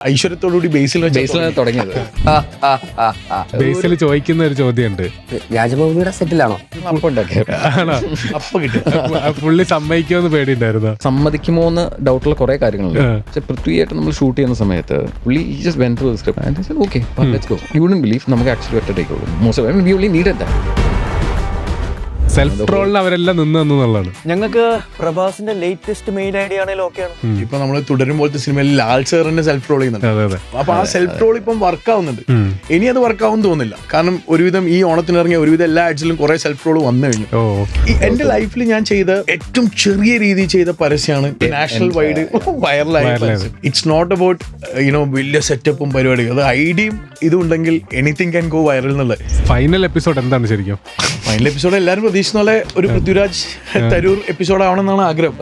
ഐശ്വര്യത്തോടുകൂടി ബേസിൽ തുടങ്ങിയത്. ബേസിൽ ചോദിക്കുന്ന ഒരു ചോദ്യമുണ്ട്, രാജബോബിയുടെ സെറ്റിലാണോ ആണോ അപ്പൊ കിട്ടും. പുള്ളി സമ്മതിക്കുമെന്ന് പേടിയുണ്ടായിരുന്നു? സമ്മതിക്കുമോ എന്ന് ഡൗട്ടുള്ള കുറെ കാര്യങ്ങളുണ്ട്. പക്ഷെ പൃഥ്വിയായിട്ട് നമ്മൾ ഷൂട്ട് ചെയ്യുന്ന സമയത്ത് പുള്ളി just went through the script and said okay let's go. You wouldn't believe നമുക്ക് ആക്ച്വലി ഒറ്റ ടേക്ക് ഉള്ളൂ. Most of we only needed that. Self ട്രോളിന് അവരെല്ലാം നിന്നുള്ളതാണ്. ഞങ്ങൾക്ക് പ്രഭാസിന്റെ ലേറ്റസ്റ്റ് മെയിൻ ഐഡിയ ആണെങ്കിലും ഓക്കെയാണ്. ഇപ്പൊ നമ്മൾ തുടരുമ്പോഴത്തെ സിനിമയിൽ ലാൽ സാറിന്റെ സെൽഫ് റോൾ ചെയ്യുന്നുണ്ട്. അതെ അതെ. അപ്പൊ ആ സെൽഫ് റോൾ ഇപ്പം വർക്ക് ആവുന്നുണ്ട്. ഇനി അത് വർക്ക് ആവും തോന്നുന്നില്ല. കാരണം ഒരുവിധം ഈ ഓണത്തിന് ഇറങ്ങിയ ഒരുവിധം എല്ലാ ആഡ്സിലും കുറെ സെൽഫ് റോൾ വന്നു കഴിഞ്ഞു. എന്റെ ലൈഫിൽ ഞാൻ ചെയ്ത ഏറ്റവും ചെറിയ രീതിയിൽ ചെയ്ത പരസ്യമാണ് നാഷണൽ വൈഡ് വൈറലായ പരസ്യം. ഇറ്റ്സ് നോട്ട് അബൌട്ട് വലിയ സെറ്റപ്പും പരിപാടിയും. അത് ഐഡിയയും ഇതുണ്ടെങ്കിൽ എനിത്തിങ് ക്യാൻ ഗോ വൈറൽ എന്നുള്ളത്. ഫൈനൽ എപ്പിസോഡ് എന്താണ് ശരിക്കും? ഫൈനൽ എപ്പിസോഡ് എല്ലാവരും പ്രതീക്ഷിക്കുന്ന പോലെ ഒരു പൃഥ്വിരാജ് തരൂർ എപ്പിസോഡ് ആവണമെന്നാണ് ആഗ്രഹം.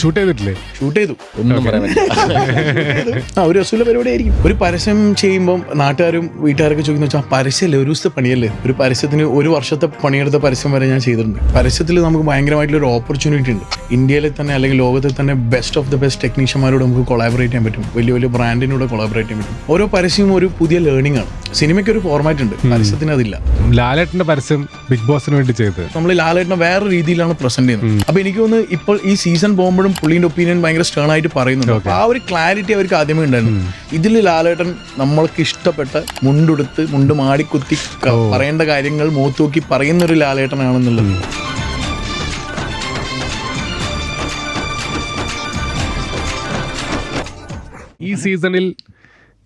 ഷൂട്ട് ചെയ്തിട്ടില്ലേ? ഷൂട്ട് ചെയ്തു. ഒന്നും പറയാൻ പറ്റില്ല. ഒരു രസമുള്ള പരിപാടി ആയിരിക്കും. ഒരു പരസ്യം ചെയ്യുമ്പോൾ നാട്ടുകാരും വീട്ടുകാരൊക്കെ ചോദിക്കുന്ന വെച്ചാൽ പരസ്യമല്ലേ, ഒരു ദിവസത്തെ പണിയല്ലേ? ഒരു പരസ്യത്തിന് ഒരു വർഷത്തെ പണിയെടുത്ത പരസ്യം വരെ ഞാൻ ചെയ്തിട്ടുണ്ട്. പരസ്യത്തിൽ നമുക്ക് ഭയങ്കരമായിട്ടുള്ള ഓപ്പർച്യൂണിറ്റി ഉണ്ട്. ഇന്ത്യയിലെ തന്നെ അല്ലെങ്കിൽ ലോകത്തിൽ തന്നെ ബെസ്റ്റ് ഓഫ് ദ ബെസ്റ്റ് ടെക്നീഷ്യന്മാരോട് നമുക്ക് കൊളാബറേറ്റ് ചെയ്യാൻ പറ്റും. വലിയ വലിയ ബ്രാൻഡിനോട് കൊളാബറേറ്റ് ചെയ്യാൻ പറ്റും. ഓരോ പരസ്യവും ഒരു പുതിയ ലേണിംഗ് ആണ്. സിനിമയ്ക്ക് ഒരു ഫോർമാറ്റ് ഉണ്ട്, പരസ്യത്തിന് അതില്ല. ലാലേട്ടന്റെ പരസ്യം ബിഗ് ബോസിന് വേണ്ടി ചെയ്തത് നമ്മൾ ലാലേട്ടനെ വേറെ രീതിയിലാണ് പ്രസന്റ് ചെയ്യുന്നത്. അപ്പൊ എനിക്ക് തോന്നുന്നു ഇപ്പോൾ ഈ സീസൺ പോകുമ്പോഴും പുള്ളിന്റെ ഒപ്പീനിയൻ ഭയങ്കര സ്റ്റേൺ ആയിട്ട് പറയുന്നുണ്ട്. അപ്പൊ ആ ഒരു ക്ലാരിറ്റി അവർക്ക് ആദ്യമേ ഉണ്ടായിരുന്നു. ഇതിൽ ലാലേട്ടൻ നമ്മൾക്ക് ഇഷ്ടപ്പെട്ട മുണ്ടെടുത്ത് മുണ്ട് മാടിക്കുത്തി പറയേണ്ട കാര്യങ്ങൾ മുഖത്ത് നോക്കി പറയുന്ന ഒരു ലാലേട്ടനാണെന്നുള്ളത്. ഈ സീസണിൽ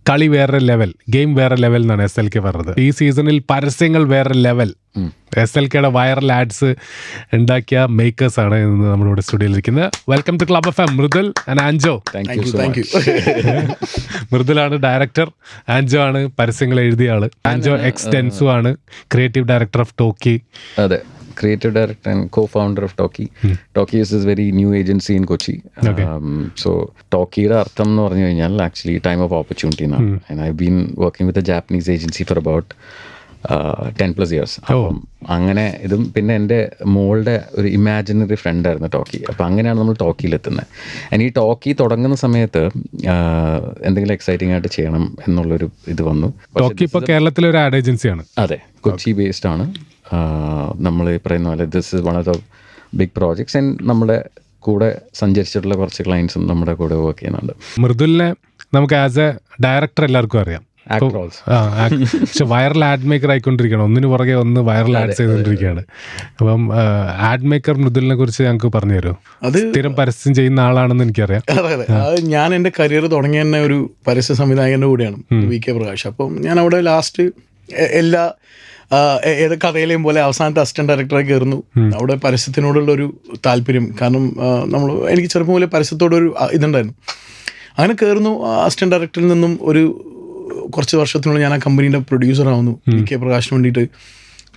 കളി വേറെ ലെവൽ, ഗെയിം വേറെ ലെവൽ എന്നാണ് SLK പറഞ്ഞത്. ഈ സീസണിൽ പരസ്യങ്ങൾ വേറെ ലെവൽ. SLKയുടെ വൈറൽ ആഡ്സ് ഉണ്ടാക്കിയ മേക്കേഴ്സ് ആണ് ഇന്ന് നമ്മുടെ സ്റ്റുഡിയോയിൽ ഇരിക്കുന്നത്. Welcome to club FM Mridul and Anjo. Thank you. മൃദുലാണ് ഡയറക്ടർ, ആൻജോ ആണ് പരസ്യങ്ങൾ എഴുതിയ ആള്. ആൻജോ എക്സ്റ്റെൻസു ആണ് ക്രിയേറ്റീവ് ഡയറക്ടർ ഓഫ് ടോക്കി. അതെ, creative director and co-founder of Talkie. Talkie is this very new agency in Kochi. So Talkie യുടെ അർത്ഥം എന്ന് പറഞ്ഞു കഴിഞ്ഞാൽ ആക്ച്വലി ടൈം ഓഫ് ഓപ്പർച്യൂണിറ്റി എന്നാണ്. And I've been working with a Japanese agency for about 10+ years. അപ്പം അങ്ങനെ ഇതും പിന്നെ എൻ്റെ മോളുടെ ഒരു ഇമാജിനറി ഫ്രണ്ടായിരുന്നു ടോക്കി. അപ്പം അങ്ങനെയാണ് നമ്മൾ ടോക്കിയിലെത്തുന്നത്. ആൻഡ് ഈ ടോക്കി തുടങ്ങുന്ന സമയത്ത് എന്തെങ്കിലും എക്സൈറ്റിംഗ് ആയിട്ട് ചെയ്യണം എന്നുള്ളൊരു ഇത് വന്നു. ടോക്കി ഇപ്പോൾ കേരളത്തിലെ ഒരു ആഡ് ഏജൻസിയാണ്. അതെ, കൊച്ചി ബേസ്ഡ് ആണ്. നമ്മൾ ഈ പറയുന്ന പോലെ this is one of the big projects. And നമ്മുടെ കൂടെ സഞ്ചരിച്ചിട്ടുള്ള കുറച്ച് ക്ലയൻസും നമ്മുടെ കൂടെ വർക്ക് ചെയ്യുന്നുണ്ട്. മൃദുലിനെ നമുക്ക് ആസ് എ ഡയറക്ടർ എല്ലാവർക്കും അറിയാം. പക്ഷെ വൈറൽ ആഡ് മേക്കർ ആയിക്കൊണ്ടിരിക്കുകയാണ്. ഒന്നിനു പുറകെ ഒന്ന് വൈറൽ ആഡ്സ് ചെയ്തുകൊണ്ടിരിക്കുകയാണ്. അപ്പം ആഡ് മേക്കർ മൃദുലിനെ കുറിച്ച് ഞങ്ങൾക്ക് പറഞ്ഞു തരുമോ? അത് സ്ഥിരം പരസ്യം ചെയ്യുന്ന ആളാണെന്ന് എനിക്കറിയാം. അതെ, ഞാൻ എൻ്റെ കരിയർ തുടങ്ങിയ തന്നെ ഒരു പരസ്യ സംവിധായകൻ്റെ കൂടെയാണ്, VK പ്രകാശ്. അപ്പം ഞാൻ അവിടെ ലാസ്റ്റ് എല്ലാ ഏത് കഥയിലെയും പോലെ അവസാനത്തെ അസിസ്റ്റന്റ് ഡയറക്ടറായി കയറുന്നു. അവിടെ പരസ്യത്തിനോടുള്ളൊരു താല്പര്യം, കാരണം എനിക്ക് ചെറുപ്പം പോലെ പരസ്യത്തോടൊരു ഇതുണ്ടായിരുന്നു. അങ്ങനെ കയറുന്നു. അസിസ്റ്റന്റ് ഡയറക്ടറിൽ നിന്നും ഒരു കുറച്ച് വർഷത്തിനുള്ളിൽ ഞാൻ ആ കമ്പനീൻ്റെ പ്രൊഡ്യൂസർ ആവുന്നു. VK പ്രകാശിന് വേണ്ടിയിട്ട്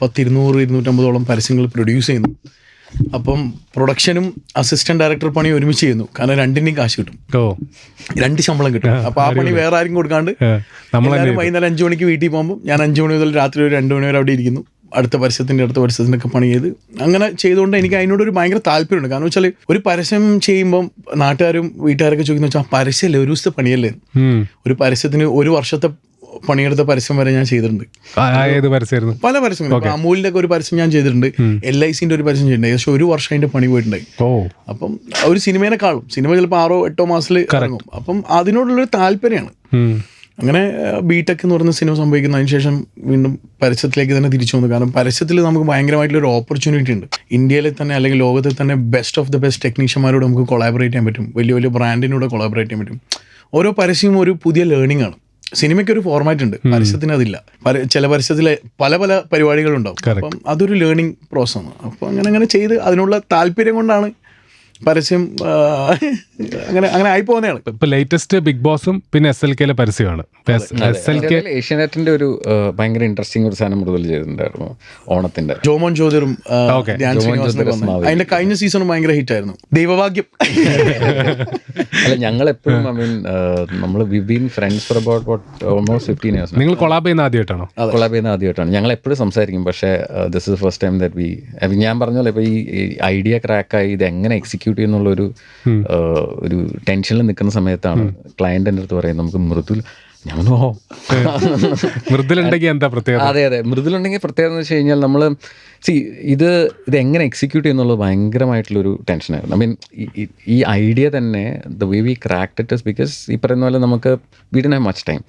200-250 പരസ്യങ്ങൾ പ്രൊഡ്യൂസ് ചെയ്യുന്നു. അപ്പം പ്രൊഡക്ഷനും അസിസ്റ്റന്റ് ഡയറക്ടർ പണി ഒരുമിച്ച് ചെയ്യുന്നു. കാരണം രണ്ടിൻ്റെയും കാശ് കിട്ടും, 2 ശമ്പളം കിട്ടും. അപ്പോൾ ആ പണി വേറെ ആരും കൊടുക്കാണ്ട് എല്ലാവരും വൈകുന്നേരം 5 മണിക്ക് വീട്ടിൽ പോകുമ്പോൾ ഞാൻ 5 മണി മുതൽ രാത്രി ഒരു 2 മണി വരെ അവിടെ ഇരിക്കുന്നു. അടുത്ത പരസ്യത്തിൻ്റെ ഒക്കെ പണി ചെയ്ത് അങ്ങനെ ചെയ്തുകൊണ്ട് എനിക്ക് അതിനോടൊരു ഭയങ്കര താല്പര്യമുണ്ട്. കാരണം വെച്ചാൽ ഒരു പരസ്യം ചെയ്യുമ്പം നാട്ടുകാരും വീട്ടുകാരൊക്കെ ചോദിക്കുന്ന വെച്ചാൽ പരസ്യമല്ലേ, ഒരു ദിവസത്തെ പണിയല്ലേ? ഒരു പരസ്യത്തിന് ഒരു വർഷത്തെ പണിയെടുത്ത പരസ്യം വരെ ഞാൻ ചെയ്തിട്ടുണ്ട്. പല പരസ്യങ്ങളും. അമൂലിന്റെ ഒക്കെ ഒരു പരസ്യം ഞാൻ ചെയ്തിട്ടുണ്ട്. LICന്റെ ഒരു പരസ്യം ചെയ്തിട്ടുണ്ട്. ഏകദേശം 1 വർഷം അതിന്റെ പണി പോയിട്ടുണ്ടായി. അപ്പം ഒരു സിനിമേനെക്കാളും സിനിമ ചിലപ്പോൾ 6-8 മാസത്തിൽ ഇറങ്ങും. അപ്പം അതിനോടുള്ളൊരു താല്പര്യമാണ്. അങ്ങനെ ബിടെക് എന്ന് പറയുന്ന സിനിമ സംഭവിക്കുന്നതിന് ശേഷം വീണ്ടും പരസ്യത്തിലേക്ക് തന്നെ തിരിച്ചു വന്നു. കാരണം പരസ്യത്തിൽ നമുക്ക് ഭയങ്കരമായിട്ടുള്ളൊരു ഓപ്പർച്യൂണിറ്റി ഉണ്ട്. ഇന്ത്യയിലെ തന്നെ അല്ലെങ്കിൽ ലോകത്തിൽ തന്നെ ബെസ്റ്റ് ഓഫ് ദ ബെസ്റ്റ് ടെക്നീഷ്യന്മാരോട് നമുക്ക് കൊളാബറേറ്റ് ചെയ്യാൻ പറ്റും. വലിയ വലിയ ബ്രാൻഡിനോട് കൊളാബറേറ്റ് ചെയ്യാൻ പറ്റും. ഓരോ പരസ്യവും ഒരു പുതിയ ലേണിംഗ് ആണ്. സിനിമയ്ക്ക് ഒരു ഫോർമാറ്റ് ഉണ്ട്, പരസ്യത്തിന് അതില്ല. ചില പരസ്യത്തിലെ പല പല പരിപാടികളുണ്ടാവും. അപ്പം അതൊരു ലേണിംഗ് പ്രോസസ്സാണ്. അപ്പോൾ അങ്ങനെ ചെയ്ത് അതിനുള്ള താല്പര്യം കൊണ്ടാണ് പരസ്യം അങ്ങനെ ആയി പോകുന്നതാണ്. ഇപ്പൊ ലേറ്റസ്റ്റ് ബിഗ് ബോസും പിന്നെ SLKയിലെ പരസ്യമാണ്. ഏഷ്യാനെറ്റിന്റെ ഒരു ഭയങ്കര ഇൻട്രസ്റ്റിംഗ് ഒരു സാധനം മൃദുൽ ചെയ്തിട്ടുണ്ടായിരുന്നു ഓണത്തിന്റെ. ജോമോൻ ജ്യോതിറും അതിന്റെ കഴിഞ്ഞ സീസണും ഭയങ്കര ഹിറ്റ് ആയിരുന്നു. ദൈവഭാഗ്യം. അല്ല, ഞങ്ങൾ എപ്പോഴും നമ്മൾ V been friends for about almost 15 years. നിങ്ങൾ കൊളാബ് ചെയ്യുന്ന ആദ്യമായിട്ടാണോ? കൊളാബ് ചെയ്യുന്ന ആദ്യമായിട്ടാണ്. ഞങ്ങൾ എപ്പോഴും സംസാരിക്കും. പക്ഷേ this is first time that ഞാൻ പറഞ്ഞ പോലെ ഇപ്പൊ ഈ ഐഡിയ ക്രാക്കായി ഇത് എങ്ങനെ എക്സിക്യൂട്ട് എക്സിക്യൂട്ട് ചെയ്യുന്നുള്ളൊരു ഒരു ടെൻഷനിൽ നിൽക്കുന്ന സമയത്താണ് ക്ലയൻറ്റ് എൻ്റെ അടുത്ത് പറയുന്നത് നമുക്ക് മൃദുൽ ഞാനോ മൃദുലുണ്ടെങ്കിൽ എന്താ പ്രത്യേകത? അതെ മൃദുലുണ്ടെങ്കിൽ പ്രത്യേകത എന്ന് വെച്ച് കഴിഞ്ഞാൽ നമ്മൾ ഇത് എങ്ങനെ എക്സിക്യൂട്ട് ചെയ്യുന്നുള്ളത് ഭയങ്കരമായിട്ടുള്ളൊരു ടെൻഷനായിരുന്നു. ഐ മീൻ ഈ ഐഡിയ തന്നെ the way we cracked it is because ഈ പറയുന്ന പോലെ നമുക്ക് we didn't have much time.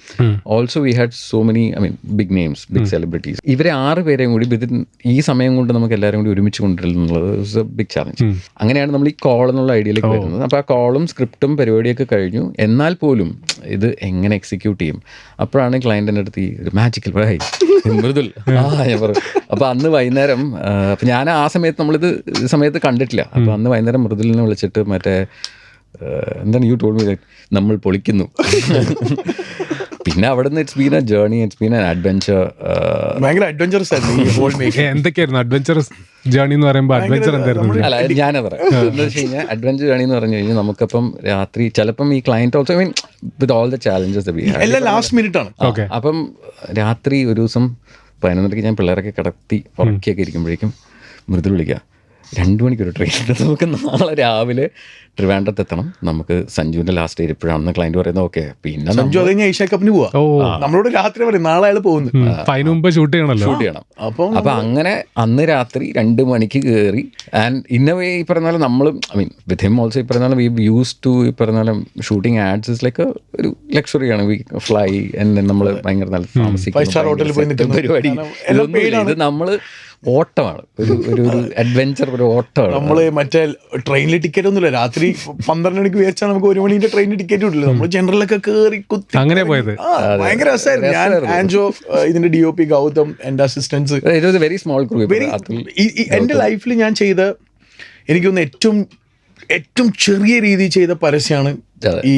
Also we had so many I mean big names, big celebrities. ഇവരെ 6 പേരെയും കൂടി ഈ സമയം കൊണ്ട് നമുക്ക് എല്ലാവരും കൂടി ഒരുമിച്ച് കൊണ്ടുവരുന്നുള്ളത് ഇസ് എ ബിഗ് ചാലഞ്ച്. അങ്ങനെയാണ് നമ്മൾ ഈ കോൾ എന്നുള്ള ഐഡിയയിലേക്ക് വരുന്നത്. അപ്പോൾ ആ കോളും സ്ക്രിപ്റ്റും പരിപാടിയൊക്കെ കഴിഞ്ഞു. എന്നാൽ പോലും ഇത് എങ്ങനെ എക്സിക്യൂട്ട് ചെയ്യും? അപ്പോഴാണ് ക്ലയൻറ്റിൻ്റെ അടുത്ത് ഈ ഒരു മാജിക്കൽ മൃദുൽ ഞാൻ പറയും. അപ്പോൾ അന്ന് വൈകുന്നേരം അപ്പം ഞാൻ ആ സമയത്ത് കണ്ടിട്ടില്ല. അപ്പോൾ അന്ന് വൈകുന്നേരം മൃദുലിനെ വിളിച്ചിട്ട് മറ്റേ എന്താണ് യു ടോൾഡ് മീ നമ്മൾ പൊളിക്കുന്നു. പിന്നെ അവിടെ നിന്ന് it's been A journey, it's been N adventure. ഭയങ്കര അഡ്വഞ്ചറസ് ആയിരുന്നു. എന്തൊക്കെയായിരുന്നു അഡ്വഞ്ചറസ് ജേർണി എന്ന് പറയുമ്പോൾ? അഡ്വഞ്ചർ എന്തായിരുന്നു? അല്ല ഞാനാ പറയാം. എന്താ വെച്ച് കഴിഞ്ഞാൽ അഡ്വഞ്ചർ ജേർണി എന്ന് പറഞ്ഞു കഴിഞ്ഞാൽ നമുക്കപ്പം രാത്രി ചിലപ്പം ഈ client also I mean with all the challenges എല്ലാം ലാസ്റ്റ് മിനിറ്റ് ആണ്. അപ്പം രാത്രി ഒരു ദിവസം 11:30 ഞാൻ പിള്ളേരൊക്കെ കിടത്തി ഉറക്കിയൊക്കെ ഇരിക്കുമ്പോഴേക്കും മൃദുൽ വിളിക്കുക 2 മണിക്കൊരു ട്രെയിൻ ഉണ്ട്, നമുക്ക് നാളെ രാവിലെ ട്രിവാൻഡ്രത്ത് എത്തണം, നമുക്ക് സഞ്ജുവിന്റെ ലാസ്റ്റ് ഡേ ഇപ്പോഴാണെന്ന് ക്ലയന്റ് പറയുന്നത്. ഓക്കെ, പിന്നെ സഞ്ജു അത് കഴിഞ്ഞ് ഏഷ്യ കപ്പിന് പോവാ. നമ്മളോട് രാത്രി പറയും നാളെ അയാൾ പോകുന്നു, അതിന് മുമ്പ് ഷൂട്ട് ചെയ്യണം. അപ്പൊ അങ്ങനെ അന്ന് രാത്രി 2 മണിക്ക് കയറി. ആൻഡ് ഇൻ എ വേ ഈ പറഞ്ഞ പോലെ നമ്മൾ I mean with him also ഈ പറഞ്ഞ പോലെ വി യൂസ് ടു ഈ പറഞ്ഞ പോലെ ഷൂട്ടിംഗ് ആഡ്സ് ഇസ് ലൈക്ക് ഒരു ലക്ഷറിയാണ്. വി ഫ്ലൈ ആൻഡ് നമ്മൾ ഭയങ്കര നല്ല താമസിക്കുന്ന പരിപാടി. ഇത് നമ്മള് ഓട്ടമാണ്, ഒരു അഡ്വഞ്ചർ, ഒരു ഓട്ടമാണ്. നമ്മള് മറ്റേ ട്രെയിനിൽ ടിക്കറ്റ് ഒന്നുമില്ല. രാത്രി 12 മണിക്ക് വിചാരിച്ചാൽ നമുക്ക് 1 മണിന്റെ ട്രെയിനിന്റെ ടിക്കറ്റ് കിട്ടില്ല. നമ്മൾ ജനറലൊക്കെ കയറി കുത്തി അങ്ങനെ പോയത്. ഭയങ്കര രസമായിരുന്നു. ഞാൻ ആൻജോ, ഇതിന്റെ DOP ഗൗതം, എന്റെ അസിസ്റ്റൻസ്, വെരി സ്മോൾ ഗ്രൂപ്പ്. എന്റെ ലൈഫിൽ ഞാൻ ചെയ്ത എനിക്കൊന്ന് ഏറ്റവും ചെറിയ രീതിയിൽ ചെയ്ത പരസ്യമാണ് ഈ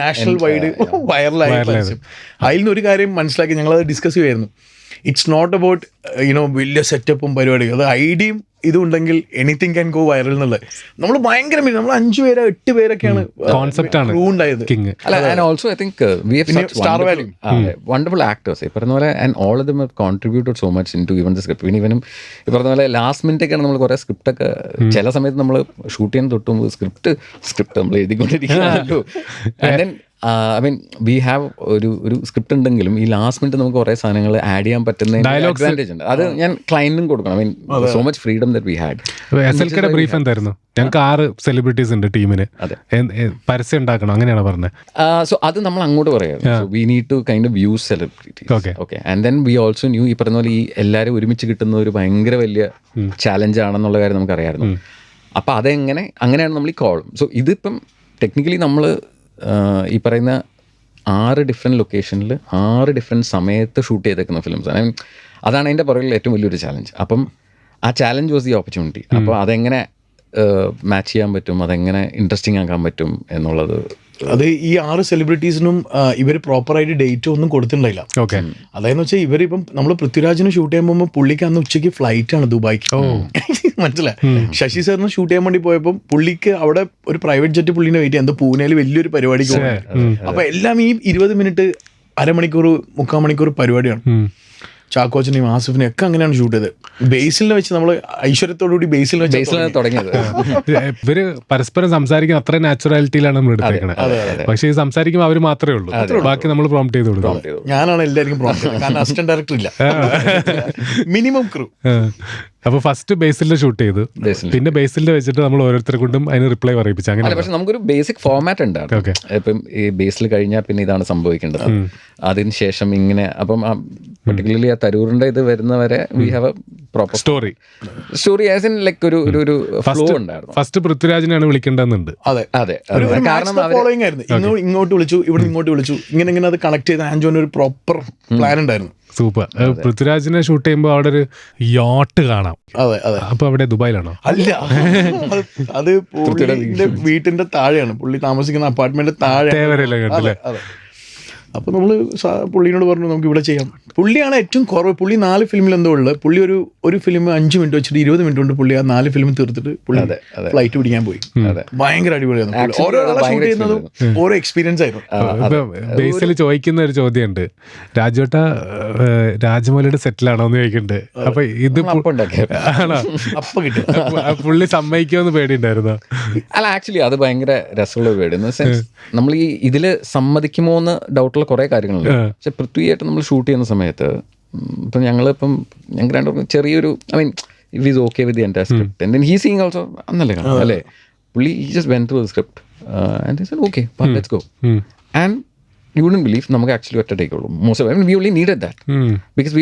നാഷണൽ വൈഡ് വൈറലായ പരസ്യം. അതിൽ നിന്ന് ഒരു കാര്യം മനസ്സിലാക്കി, ഞങ്ങളത് ഡിസ്കസ് ചെയ്യുമായിരുന്നു. ഇറ്റ്സ് നോട്ട് അബൌട്ട് വലിയ സെറ്റപ്പും പരിപാടിയും. അത് ഐഡിയയും ഇതുണ്ടെങ്കിൽ എനിത്തിങ് ക്യാൻ ഗോ വൈറൽ എന്നുള്ളത്. നമ്മൾ ഭയങ്കര നമ്മൾ 5 പേര് 8 പേരൊക്കെയാണ് ക്രൂ ഉണ്ടായത്. Also I think we have star value wonderful actors ഈ പറഞ്ഞ പോലെ. And all of them have contributed so much in to even the script. ഇവനും ഈ പറഞ്ഞ പോലെ ലാസ്റ്റ് മിനിറ്റ് ഒക്കെയാണ് നമ്മൾ കുറേ സ്ക്രിപ്റ്റൊക്കെ ചില സമയത്ത് നമ്മൾ ഷൂട്ട് ചെയ്യാൻ തൊട്ടും സ്ക്രിപ്റ്റ് നമ്മൾ എഴുതിക്കൊണ്ടിരിക്കുകയാണല്ലോ. And then I mean we have ഒരു സ്ക്രിപ്റ്റ് ഉണ്ടെങ്കിലും ഈ ലാസ്റ്റ് മിനിറ്റ് നമുക്ക് കുറേ സാധനങ്ങൾ ആഡ് ചെയ്യാൻ പറ്റുന്ന അഡ്വാൻറ്റേജ് ഉണ്ട്. അത് ഞാൻ ക്ലയന്റിനും കൊടുക്കണം. I mean so much freedom that we had. SLKയുടെ ബ്രീഫ് എന്തായിരുന്നു? ഞങ്ങൾക്ക് 6 സെലിബ്രിറ്റീസ് ഉണ്ട് ടീമിന്, പരസ്യം ഉണ്ടാക്കണം, അങ്ങനെയാണ് പറഞ്ഞത്. സോ അത് നമ്മൾ അങ്ങോട്ട് പറയാം. We need to kind of use celebrities. Okay, and then we also knew ഈ പറഞ്ഞ പോലെ ഈ എല്ലാവരും ഒരുമിച്ച് കിട്ടുന്ന ഒരു ഭയങ്കര വലിയ ചാലഞ്ച് ആണെന്നുള്ള കാര്യം നമുക്കറിയായിരുന്നു. അപ്പോൾ അങ്ങനെയാണ് നമ്മൾ ഈ കോൾ. സോ ഇതിപ്പം ടെക്നിക്കലി നമ്മൾ ഈ പറയുന്ന 6 ഡിഫറെൻറ്റ് ലൊക്കേഷനിൽ 6 ഡിഫറെൻറ്റ് സമയത്ത് ഷൂട്ട് ചെയ്തേക്കുന്ന ഫിലിംസ് ആണ്. അതാണ് അതിൻ്റെ പുറകിൽ ഏറ്റവും വലിയൊരു ചാലഞ്ച്. അപ്പം ആ ചാലഞ്ച് വാസ് ദി ഓപ്പർച്യൂണിറ്റി. അപ്പോൾ അതെങ്ങനെ മാച്ച് ചെയ്യാൻ പറ്റും, അതെങ്ങനെ ഇൻട്രസ്റ്റിംഗ് ആക്കാൻ പറ്റും എന്നുള്ളത്. അത് ഈ 6 സെലിബ്രിറ്റീസിനും ഇവർ പ്രോപ്പറായിട്ട് ഡേറ്റ് ഒന്നും കൊടുത്തിട്ടുണ്ടായില്ല. അതായത് വെച്ചാൽ ഇവരിപ്പം നമ്മൾ പൃഥ്വിരാജിന് ഷൂട്ട് ചെയ്യാൻ പോകുമ്പോൾ പുള്ളിക്ക് അന്ന് ഉച്ചയ്ക്ക് ഫ്ലൈറ്റ് ആണ് ദുബായ്ക്ക്. മനസ്സിലായി. ശശി സാറിന് ഷൂട്ട് ചെയ്യാൻ വേണ്ടി പോയപ്പോൾ പുള്ളിക്ക് അവിടെ ഒരു പ്രൈവറ്റ് ജെറ്റ് പുള്ളിനെ വെയിറ്റ് ചെയ്യാൻ, എന്താ പൂനെയിൽ വലിയൊരു പരിപാടിക്ക് പോകും. അപ്പൊ എല്ലാം ഈ 20 മിനിറ്റ്, അരമണിക്കൂർ, 3/4 മണിക്കൂർ പരിപാടിയാണ്. ചാക്കോച്ചനെയും ആസിഫിനെയും ഒക്കെ അങ്ങനെയാണ് ഷൂട്ട് ചെയ്തത്. ബേസിലിനെ വെച്ച് നമ്മൾ ഐശ്വര്യത്തോടുകൂടി ബേസിൽ തുടങ്ങിയത്. ഇവര് പരസ്പരം സംസാരിക്കുന്ന അത്ര നാച്ചുറാലിറ്റിയിലാണ് നമ്മൾ എടുത്തേക്കണത്. പക്ഷേ ഈ സംസാരിക്കുമ്പോൾ അവർ മാത്രമേ ഉള്ളൂ, ബാക്കി നമ്മൾ പ്രോംപ്റ്റ് ചെയ്ത് കൊടുക്കും. ഞാനാണ് എല്ലാവർക്കും പ്രോംപ്റ്റ് ചെയ്തത്, കാരണം അസിസ്റ്റന്റ് ഡയറക്ടർ ഇല്ല, മിനിമം ക്രൂ. അപ്പൊ ഫസ്റ്റ് ബേസിലിന്റെ ഷൂട്ട് ചെയ്തു, പിന്നെ ബേസിലിന്റെ വെച്ചിട്ട് നമ്മൾ ഓരോരുത്തരെ കൊണ്ടും അതിന് റിപ്ലൈ പറയിപ്പിച്ചു. അങ്ങനെ പക്ഷെ നമുക്കൊരു ബേസിക് ഫോർമാറ്റ് ഉണ്ട്. ഇപ്പം ഈ ബേസിൽ കഴിഞ്ഞാൽ പിന്നെ ഇതാണ് സംഭവിക്കേണ്ടത്, അതിനുശേഷം ഇങ്ങനെ. അപ്പം പെർട്ടിക്കുലർലി ആ തരൂറിന്റെ ഇത് വരുന്നവരെ we have A proper story as in like ഒരു ഫ്ലോ ഉണ്ടായിരുന്നു. ഫസ്റ്റ് പൃഥ്വിരാജിനെയാണ് വിളിക്കേണ്ടതുണ്ട്. അതെ, കാരണം ഫോളോയിങ് ആയിരുന്നു. ഇങ്ങോട്ട് വിളിച്ചു, ഇവിടെ ഇങ്ങോട്ട് വിളിച്ചു, ഇങ്ങനെ അത് കണക്ട് ചെയ്ത് ആൻജോന് ഒരു പ്രോപ്പർ പ്ലാൻ ഉണ്ടായിരുന്നു. സൂപ്പർ. പൃഥ്വിരാജിനെ ഷൂട്ട് ചെയ്യുമ്പോൾ അവിടെ ഒരു യോട്ട് കാണാം. അപ്പൊ അവിടെ ദുബായിലാണോ? അല്ല, അത് പുള്ളിന്റെ വീട്ടിന്റെ താഴെയാണ്, പുള്ളി താമസിക്കുന്ന അപ്പാർട്ട്മെന്റ് താഴെ. അപ്പോൾ നമ്മൾ പുള്ളിനോട് പറഞ്ഞു നമുക്ക് ഇവിടെ ചെയ്യാം. പുള്ളിയാണ് ഏറ്റവും കുറവ്. പുള്ളി 4 ഫിലിമിൽ എന്തോ ഉള്ളത്. പുള്ളി ഒരു ഫിലിം 5 മിനിറ്റ് വെച്ചിട്ട് 20 മിനിറ്റ് കൊണ്ട് പുള്ളി ആ 4 ഫിലിം തീർത്തിട്ട് പുള്ളി ഫ്ലൈറ്റ് പിടിക്കാൻ പോയി. ഭയങ്കര അടിപൊളിയായിരുന്നു. ഓരോ ഷൂട്ട് ചെയ്യുന്നതും ഓരോ എക്സ്പീരിയൻസ് ആയിരുന്നു. ബേസിൽ ചോദിക്കുന്ന ഒരു ചോദ്യമുണ്ട്, രാജുവേട്ട രാജമൗലിയുടെ സെറ്റിലാണോ എന്ന് ചോദിക്കുന്നുണ്ട്. അപ്പൊ ഇത് ആണോ അപ്പം കിട്ടും. പുള്ളി സമ്മതിക്കുമെന്ന് പേടിയുണ്ടായിരുന്നോ? അല്ല, ആക്ച്വലി അത് ഭയങ്കര രസമുള്ള പേടി. ഇൻ ദ സെൻസ് നമ്മൾ ഈ ഇതില് സമ്മതിക്കുമോ എന്ന് ഡൗട്ടുള്ള കുറെ കാര്യങ്ങളുണ്ട്. പക്ഷെ പൃഥ്വിയായിട്ട് നമ്മൾ ഷൂട്ട് ചെയ്യുന്ന സമയത്ത് ഇപ്പം ഞങ്ങളിപ്പം ഞങ്ങൾക്ക് രണ്ടും ചെറിയൊരു if he's okay with the entire script and then he's seeing also annale alle pulli he just went through the script and they said okay let's go and you wouldn't believe namak actually otta take ullu most of we only needed that because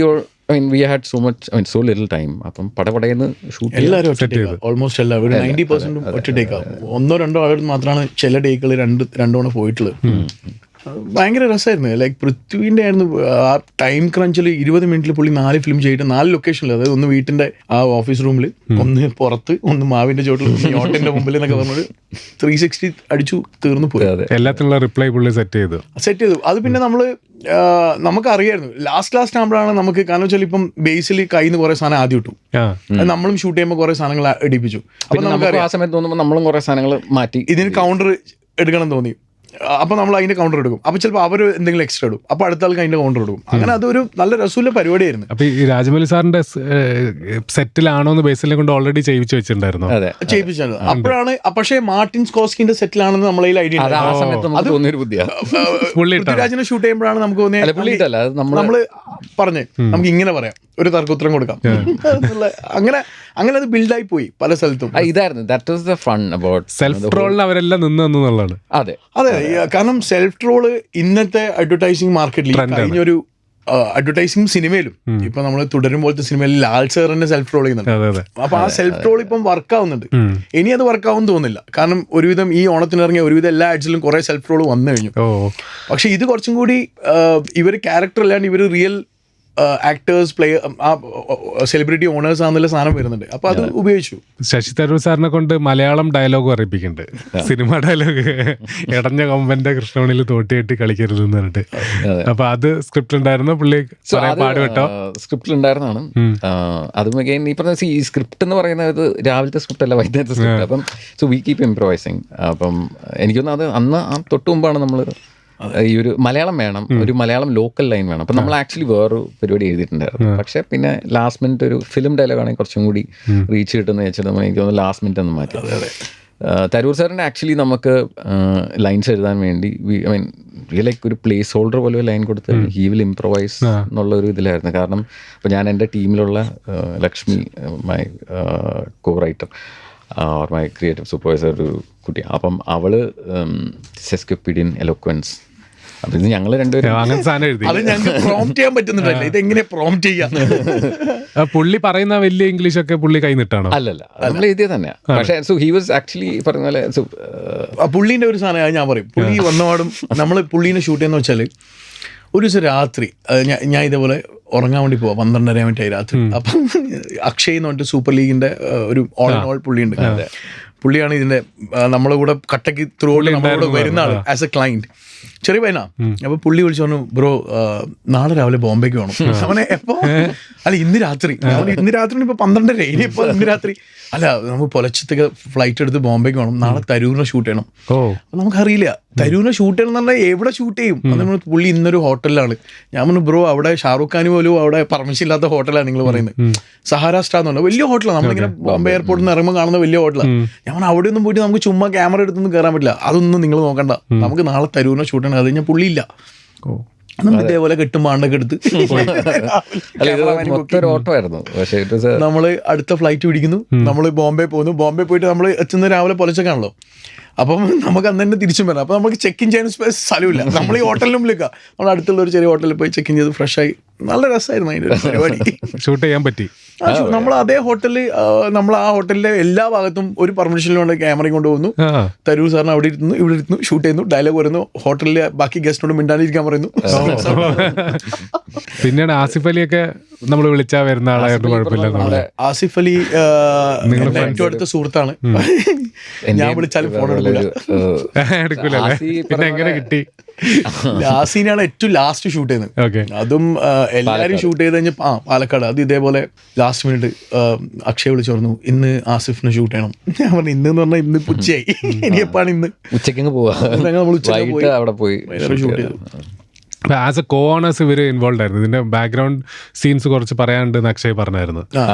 we had so much so little time അപ്പം പടപടയെന്ന് shoot എല്ലാവരും ഒറ്റ almost എല്ലാവരും 90% ഒറ്റ ടേക്കാ. 1-2 ആളുകൾ മാത്രമാണ് ചില ടേക്കുകൾ 2 തവണ പോയിട്ടുള്ളത്. ഭയങ്കര രസമായിരുന്നു. ലൈക്ക് പൃഥ്വിൻ്റെ ആയിരുന്നു ആ ടൈം ക്രഞ്ചിൽ 20 മിനിറ്റിൽ പുള്ളി 4 ഫിലിം ചെയ്തിട്ട് 4 ലൊക്കേഷനിൽ, അതായത് ഒന്ന് വീട്ടിൻ്റെ ആ ഓഫീസ് റൂമിൽ, ഒന്ന് പുറത്ത്, ഒന്ന് മാവിൻ്റെ ചോട്ടിൽ, ഒന്ന് യോട്ടിൻ്റെ മുമ്പിൽ എന്നൊക്കെ പറഞ്ഞൊരു 360 അടിച്ചു തീർന്നു പോയി. എല്ലാത്തിനുള്ള റിപ്ലൈ പുള്ളി സെറ്റ് ചെയ്തു. അത് പിന്നെ നമുക്കറിയായിരുന്നു ലാസ്റ്റ് ആകുമ്പോഴാണ് നമുക്ക്, കാരണം വെച്ചാൽ ഇപ്പം ബേസിൽ കയ്യിൽ നിന്ന് കുറെ സാധനം ആദ്യം ഇട്ടു, നമ്മളും ഷൂട്ട് ചെയ്യുമ്പോൾ കുറെ സാധനങ്ങൾ എടുപ്പിച്ചു. അപ്പൊ നമുക്ക് ആ സമയത്ത് തോന്നുമ്പോൾ നമ്മളും കുറെ സാധനങ്ങൾ മാറ്റി ഇതിന് കൗണ്ടർ എടുക്കണം തോന്നി. അപ്പോൾ നമ്മൾ അതിന്റെ കൗണ്ടർ എടുക്കും. അപ്പോൾ ചിലപ്പോൾ അവർ എന്തെങ്കിലും എക്സ്ട്രാ ഇടും, അപ്പോൾ അടുത്ത ആൾക്ക് അതിന്റെ കൗണ്ടർ എടുക്കും. അങ്ങനെ അതൊരു നല്ല രസമുള്ള പരിപാടിയായിരുന്നു. അപ്പൊ ഈ രാജമൗലി സാറിന്റെ സെറ്റിലാണോ എന്ന് ബേസിലെ കൊണ്ട് ഓൾറെഡി ചെയ്യിച്ചു വെച്ചിട്ടുണ്ടായിരുന്നു. ചെയ്യിപ്പിച്ചത് അപ്പോഴാണ്. പക്ഷേ മാർട്ടിൻ സ്കോസ്കിന്റെ സെറ്റിലാണെന്ന് നമ്മളെ ഐഡിയ പൃഥ്വിരാജിനെ ഷൂട്ട് ചെയ്യുമ്പോഴാണ് നമുക്ക് തോന്നിയത്, നമ്മള് പറഞ്ഞ് നമുക്ക് ഇങ്ങനെ പറയാം, ഒരു തർക്കുത്തരം കൊടുക്കാം. അങ്ങനെ അത് ബിൽഡായി പോയി പല സ്ഥലത്തും. ഇതായിരുന്നു that was the fun about self ട്രോളിൽ അവരെല്ലാം നിന്നുള്ളതാണ്. അതെ, കാരണം സെൽഫ് ട്രോള് ഇന്നത്തെ അഡ്വർടൈസിംഗ് മാർക്കറ്റിൽ കഴിഞ്ഞൊരു അഡ്വർടൈസിംഗ് സിനിമയിലും ഇപ്പൊ നമ്മൾ തുടരും പോലത്തെ സിനിമയിൽ ലാൽ സാറിന്റെ സെൽഫ് ട്രോൾ ചെയ്യുന്നുണ്ട്. അപ്പൊ ആ സെൽഫ് ട്രോൾ ഇപ്പം വർക്ക് ആവുന്നുണ്ട്. ഇനി അത് വർക്ക് ആവും തോന്നുന്നില്ല, കാരണം ഒരുവിധം ഈ ഓണത്തിന് ഇറങ്ങിയ ഒരുവിധം എല്ലാ ആഡ്സിലും കുറെ സെൽഫ് ട്രോൾ വന്നു കഴിഞ്ഞു. പക്ഷെ ഇത് കുറച്ചും കൂടി ഇവർ ക്യാരക്ടർ അല്ലാണ്ട് ഇവർ റിയൽ ആക്ടേഴ്സ്, പ്ലെയർ, ആ സെലിബ്രിറ്റി ഓണേഴ്സ് ആണെന്നുള്ള സാധനം വരുന്നുണ്ട്. അപ്പൊ അത് ഉപയോഗിച്ചു. ശശി തരൂർ സാറിനെ കൊണ്ട് മലയാളം ഡയലോഗ് അറിയിപ്പിക്കുന്നുണ്ട്, സിനിമ ഡയലോഗ്. ഇടഞ്ഞ കൊമ്പന്റെ കൃഷ്ണമണിയിൽ തോട്ടിയെട്ടി കളിക്കരുതെന്ന് പറഞ്ഞിട്ട്. അപ്പൊ അത് സ്ക്രിപ്റ്റ് ഉണ്ടായിരുന്നു, പുള്ളി പാടുപെട്ടോ? സ്ക്രിപ്റ്റിൽ ഉണ്ടായിരുന്നതാണ്. അതും ഈ പറഞ്ഞ ഈ സ്ക്രിപ്റ്റ് എന്ന് പറയുന്നത് രാവിലത്തെ സ്ക്രിപ്റ്റ് അല്ല, വൈകുന്നേരത്തെ സ്ക്രിപ്റ്റ്. അപ്പം സോ വി കീപ് ഇംപ്രവൈസിങ്. അപ്പം എനിക്കൊന്നും അത് അന്ന് ആ തൊട്ട് മുമ്പാണ് നമ്മൾ ഈ ഒരു മലയാളം വേണം, ഒരു മലയാളം ലോക്കൽ ലൈൻ വേണം. അപ്പം നമ്മൾ ആക്ച്വലി വേറൊരു പരിപാടി എഴുതിയിട്ടുണ്ടായിരുന്നു. പക്ഷെ പിന്നെ ലാസ്റ്റ് മിനിറ്റ് ഒരു ഫിലിം ഡയലോഗ് ആണെങ്കിൽ കുറച്ചും കൂടി റീച്ച് കിട്ടുന്ന വെച്ചിട്ട് നമ്മൾ എനിക്ക് തോന്നുന്നു ലാസ്റ്റ് മിനിറ്റ് ഒന്ന് മാറ്റി. തരൂർ സാറിൻ്റെ ആക്ച്വലി നമുക്ക് ലൈൻസ് എഴുതാൻ വേണ്ടി ലൈക്ക് ഒരു പ്ലേസ് ഹോൾഡർ പോലെ ലൈൻ കൊടുത്ത് ഹി വിൽ ഇംപ്രവൈസ് എന്നുള്ള ഒരു ഇതിലായിരുന്നു. കാരണം ഇപ്പോൾ ഞാൻ എൻ്റെ ടീമിലുള്ള Lakshmi, my co writer or my creative supervisor, ഒരു കുട്ടി, അപ്പം അവള് സെസ്കപ്പിഡിയൻ എലോക്വൻസ്. അപ്പം ഇത് ഞങ്ങൾ രണ്ടുപേരും അങ്ങനെ സാധനം എഴുതി. അത് ഞങ്ങൾക്ക് പ്രോംപ്റ്റ് ചെയ്യാൻ പറ്റുന്നുണ്ടല്ലോ, ഇതെങ്ങനെ പ്രോംപ്റ്റ് ചെയ്യാം? പുള്ളി പറയുന്ന വലിയ ഇംഗ്ലീഷ് ഒക്കെ പുള്ളി കൈ നിട്ടാണോ? അല്ലല്ല, നമ്മൾ എഴുതിയത് തന്നെയാണ്. പക്ഷേ സോ ഹി വാസ് ആക്ച്വലി പറഞ്ഞ പോലെ പുള്ളീൻ്റെ ഒരു സാധനം ഞാൻ പറയും. പുള്ളി വന്നപാടും നമ്മൾ പുള്ളീനെ ഷൂട്ട് ചെയ്യുന്ന വെച്ചാൽ ഒരു ദിവസം രാത്രി ഞാൻ ഇതേപോലെ ഉറങ്ങാൻ വേണ്ടി പോവാം, 12:30 രാത്രി. അപ്പം അക്ഷയ് എന്ന് പറഞ്ഞിട്ട് സൂപ്പർ ലീഗിന്റെ ഒരു ഓൾ ആൻഡ് ഓൾ പുള്ളിയുണ്ട്. പുള്ളിയാണ് ഇതിന്റെ നമ്മളെ കൂടെ കട്ടക്ക് ത്രൂ ഔട്ട് നമ്മളോട് വരുന്ന ആൾ ആസ് എ ക്ലൈന്റ്, ചെറിയ പയ്യനാ. അപ്പൊ പുള്ളി വിളിച്ചു പറഞ്ഞു, ബ്രോ നാളെ രാവിലെ ബോംബെക്ക് വേണം. അവനെ എപ്പോ? അല്ല ഇന്ന് രാത്രി. ഇന്ന് രാത്രി ഇപ്പൊ 12:30, ഇനിയിപ്പോ ഇന്ന് രാത്രി അല്ല, നമുക്ക് പുലച്ചത്തേക്ക് ഫ്ലൈറ്റ് എടുത്ത് ബോംബെക്ക് വേണം, നാളെ തരൂരിനെ ഷൂട്ട് ചെയ്യണം. നമുക്കറിയില്ല തരൂരിനെ ഷൂട്ട് ചെയ്യണം എന്ന് പറഞ്ഞാൽ എവിടെ ഷൂട്ട് ചെയ്യും? നമ്മൾ പുള്ളി ഇന്നൊരു ഹോട്ടലിലാണ്. ഞാൻ പറഞ്ഞു, ബ്രോ അവിടെ ഷാറൂഖ് ഖാൻ പോലും അവിടെ പെർമിഷൻ ഇല്ലാത്ത ഹോട്ടലാണ് നിങ്ങൾ പറയുന്നത്. സഹാര സ്റ്റാർ എന്ന് പറഞ്ഞാൽ വലിയ ഹോട്ടലാണ്, നമ്മളിങ്ങനെ ബോംബെ എയർപോർട്ടിൽ നിന്ന് ഇറങ്ങുമ്പോൾ കാണുന്ന വലിയ ഹോട്ടലാണ്. ഞാൻ പറഞ്ഞു അവിടെ ഒന്നും പോയിട്ട് നമുക്ക് ചുമ്മാ ക്യാമറ എടുത്തൊന്നും കയറാൻ പറ്റില്ല, അതൊന്നും നിങ്ങൾ നോക്കണ്ട, നമുക്ക് നാളെ തരൂരിനെ ഷൂട്ട് ചെയ്യണം. അത് കഴിഞ്ഞാൽ പുള്ളിയില്ല, ഇതേപോലെ കെട്ടും പാണ്ടൊക്കെ എടുത്ത് നമ്മള് അടുത്ത ഫ്ലൈറ്റ് പിടിക്കുന്നു. നമ്മള് ബോംബെ പോകുന്നു. ബോംബെ പോയിട്ട് നമ്മൾ എത്തുന്ന രാവിലെ പൊലച്ചക്കാണല്ലോ. അപ്പം നമുക്ക് അന്ന് തന്നെ തിരിച്ചും വരാം. അപ്പം നമുക്ക് ചെക്ക് ഇൻ ചെയ്യാൻ സ്ഥലമില്ല. നമ്മൾ ഈ ഹോട്ടലിന് മുമ്പിലേക്കാ, നമ്മൾ അടുത്തുള്ള ഒരു ചെറിയ ഹോട്ടലിൽ പോയി ചെക്ക് ഇൻ ചെയ്ത് ഫ്രഷായി നല്ല രസമായിരുന്നു അതിൻ്റെ ഒരു പരിപാടി. ഷൂട്ട് ചെയ്യാൻ പറ്റി. നമ്മൾ അതേ ഹോട്ടലിൽ നമ്മൾ ആ ഹോട്ടലിലെ എല്ലാ ഭാഗത്തും ഒരു പെർമിഷനിൽ കൊണ്ട് ക്യാമറയും കൊണ്ടുപോകുന്നു. തരൂർ സാറിന് അവിടെ ഇരുന്നു, ഇവിടെ ഇരുന്നു, ഷൂട്ട് ചെയ്യുന്നു, ഡയലോഗ് വരുന്നു, ഹോട്ടലിലെ ബാക്കി ഗസ്റ്റിനോട് മിണ്ടാണ്ടിരിക്കാൻ പറയുന്നു. പിന്നീട് ആസിഫ് അലിയൊക്കെ നമ്മൾ വിളിച്ചാൽ വരുന്ന ആളായിട്ട് കുഴപ്പമില്ല. ആസിഫ് അലി ഏറ്റവും അടുത്ത സുഹൃത്താണ്. ഞാൻ വിളിച്ചാലും ഫോൺ എടുക്കൂലല്ലേ? പിന്നെ എങ്ങനെ കിട്ടി? ലാസീനാണ് ഏറ്റവും ലാസ്റ്റ് ഷൂട്ട് ചെയ്യുന്നത്. അതും എല്ലാവരും ഷൂട്ട് ചെയ്ത് കഴിഞ്ഞ പാലക്കാട്. അത് ഇതേപോലെ ലാസ്റ്റ് മിനിറ്റ് അക്ഷയ് വിളിച്ചു പറഞ്ഞു, ഇന്ന് ആസിഫിന് ഷൂട്ട് ചെയ്യണം. ഞാൻ പറഞ്ഞു ഇന്ന് പറഞ്ഞാൽ ഇന്ന് ഉച്ചയായി, ഇനി എപ്പാണ് ഇന്ന് ഉച്ചയ്ക്ക് പോവാ. നമ്മൾ ഉച്ചയ്ക്ക് അവിടെ പോയി ഷൂട്ട് ചെയ്തു. ആസ് എ കോ ഓണേഴ്സ് ഇവര് ഇൻവോൾവ് ആയിരുന്നു. ഇതിന്റെ ബാക്ക്ഗ്രൗണ്ട് സീൻസ് കുറച്ച് പറയാനുണ്ടെന്ന് അക്ഷയ് പറഞ്ഞായിരുന്നു.